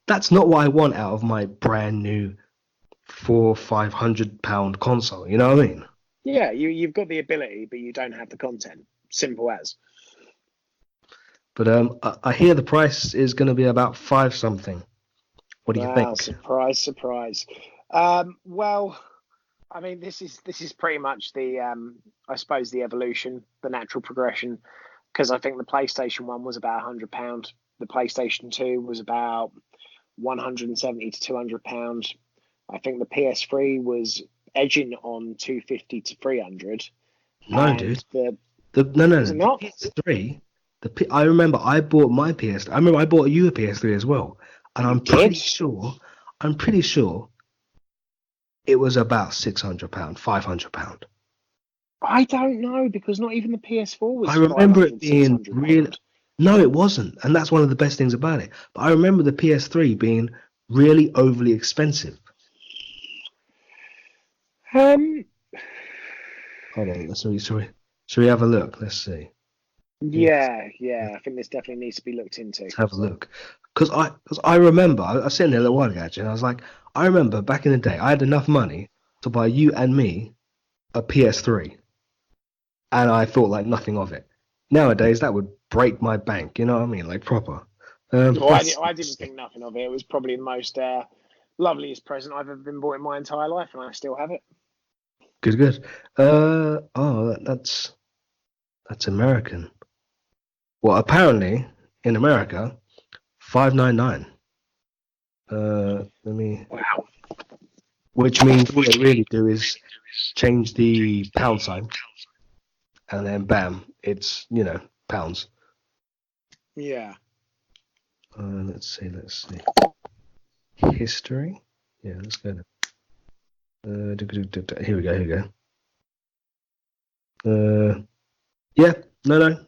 That's not what I want out of my brand new £400-500 console. You know what I mean? Yeah, you've got the ability, but you don't have the content. Simple as. But I hear the price is going to be about five something. What do you Wow, think? surprise, surprise. Well, I mean, this is pretty much the I suppose the evolution, the natural progression, because I think the PlayStation 1 was about £100. The PlayStation 2 was about 170 to £200. I think the PS3 was edging on 250 to 300. No, And dude. No. was it The not? PS3. I remember I bought my PS. I remember I bought you a PS3 as well, and You I'm did? pretty sure it was about £600, £500. I don't know, because not even the PS4 I was remember it 500, being real. £600. No, it wasn't, and that's one of the best things about it. But I remember the PS3 being really overly expensive. Um, Hold on, sorry. Should we have a look? Let's see. yeah. I think this definitely needs to be looked into. Let's have a look. Because I remember, I was sitting there a little while ago, actually, and I was like, I remember back in the day, I had enough money to buy you and me a PS3, and I thought like nothing of it. Nowadays, that would break my bank, you know what I mean? Like proper. Well, That's I didn't think nothing of it. It was probably the most loveliest present I've ever been bought in my entire life, and I still have it. good. That's American. Well, apparently in America, 599. Let me. Wow. Which means what they really do is change the pound sign, and then bam, it's pounds. Yeah. Let's see. History. Yeah, let's go. Here we go. Yeah, no.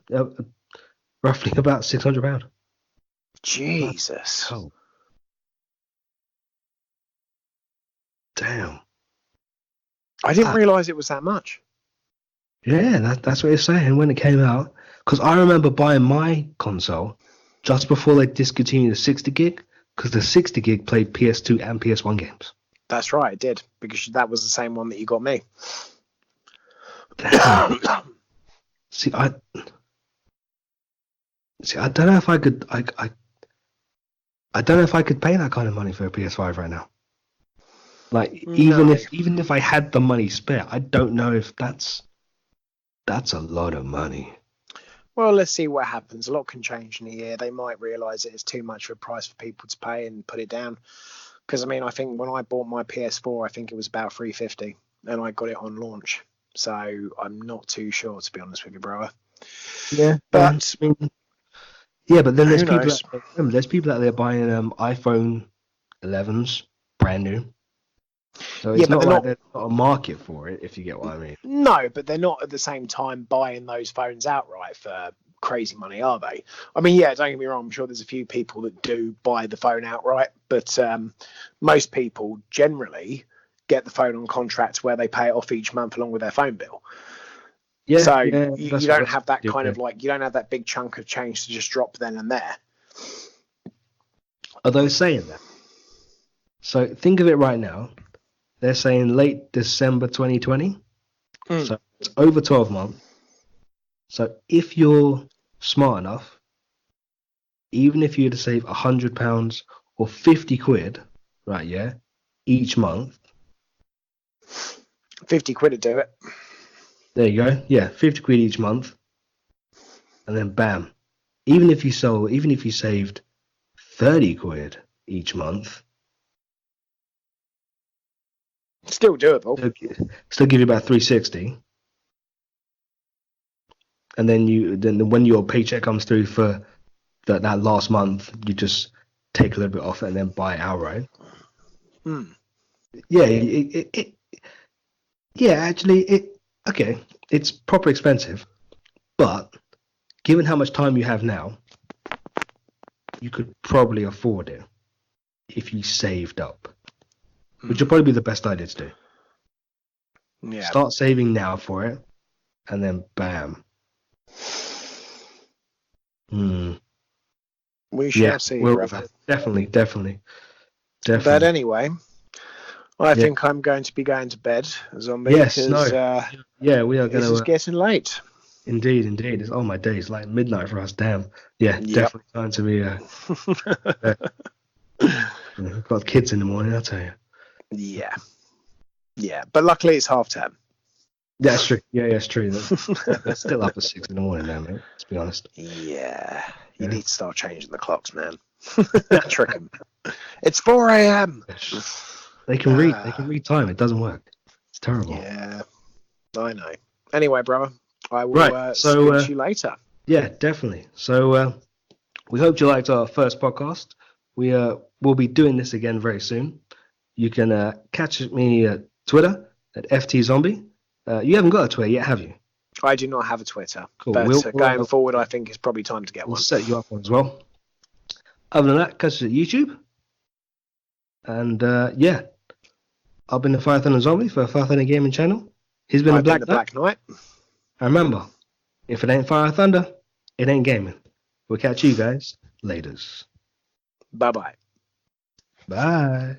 Roughly about £600. Jesus. Oh, damn. I didn't realise it was that much. Yeah, that's what it's saying when it came out. Because I remember buying my console just before they discontinued the 60 gig, because the 60 gig played PS2 and PS1 games. That's right, it did, because that was the same one that you got me. Damn. See, See, I don't know if I could. I don't know if I could pay that kind of money for a PS5 right now. Like No. even if I had the money spare, I don't know if that's a lot of money. Well, let's see what happens. A lot can change in a year. They might realise it is too much of a price for people to pay and put it down. Because I mean, I think when I bought my PS4, I think it was about $350, and I got it on launch. So I'm not too sure, to be honest with you, brother. Yeah, But I mean, yeah, but then who knows? there's people out there buying iPhone 11s brand new. So Yeah, it's but not they're like not. there's not a market for it, if you get what I mean. No, but they're not at the same time buying those phones outright for crazy money, are they? I mean, yeah, don't get me wrong. I'm sure there's a few people that do buy the phone outright, but most people generally get the phone on contracts where they pay it off each month along with their phone bill. Yeah, So yeah, you don't that's have what that they do, kind yeah. of like, you don't have that big chunk of change to just drop then and there. Although saying that, so think of it right now. They're saying late December 2020. Mm. So it's over 12 months. So if you're smart enough, even if you had to save £100 or 50 quid, right, yeah, each month, 50 quid to do it. there you go. Yeah, 50 quid each month. And then bam. Even if you saved 30 quid each month, Still doable. still give you about 360. And then when your paycheck comes through for that last month, you just take a little bit off and then buy it outright. Mm. Yeah, yeah, actually, okay, it's proper expensive, but given how much time you have now, you could probably afford it if you saved up, which would probably be the best idea to do. Yeah. Start saving now for it, and then bam. We Yeah, shall see, well, brother. definitely. But anyway, I Yeah. think I'm going to be going to bed, zombie, Yes, because no. Yeah, we are this going is to. getting late. Indeed. It's my days, like midnight for us. Damn. Yeah, Yep. definitely time to be. We've got kids in the morning, I'll tell you. Yeah. Yeah. But luckily it's half term. That's true. Yeah, it's true. They're still up at 6 in the morning now, mate. Let's be honest. Yeah. You Yeah. need to start changing the clocks, man. Trick 'em. It's 4 a.m. They can read. They can read time. It doesn't work. It's terrible. Yeah. I know. Anyway, brother, I will Right. So speak to you later. yeah, definitely. So we hope you liked our first podcast. We will be doing this again very soon. You can catch me at Twitter at FTZombie. You haven't got a Twitter yet, have you? I do not have a Twitter, Cool. but going forward, I think it's probably time to get we'll one. set you up one as well. Other than that, catch us at YouTube. And yeah, I've been the Fire Thunder Zombie for Fire Thunder Gaming Channel. He's been I've the been the Black Knight. And remember, if it ain't Fire Thunder, it ain't gaming. We'll catch you guys laters. Bye-bye. Bye.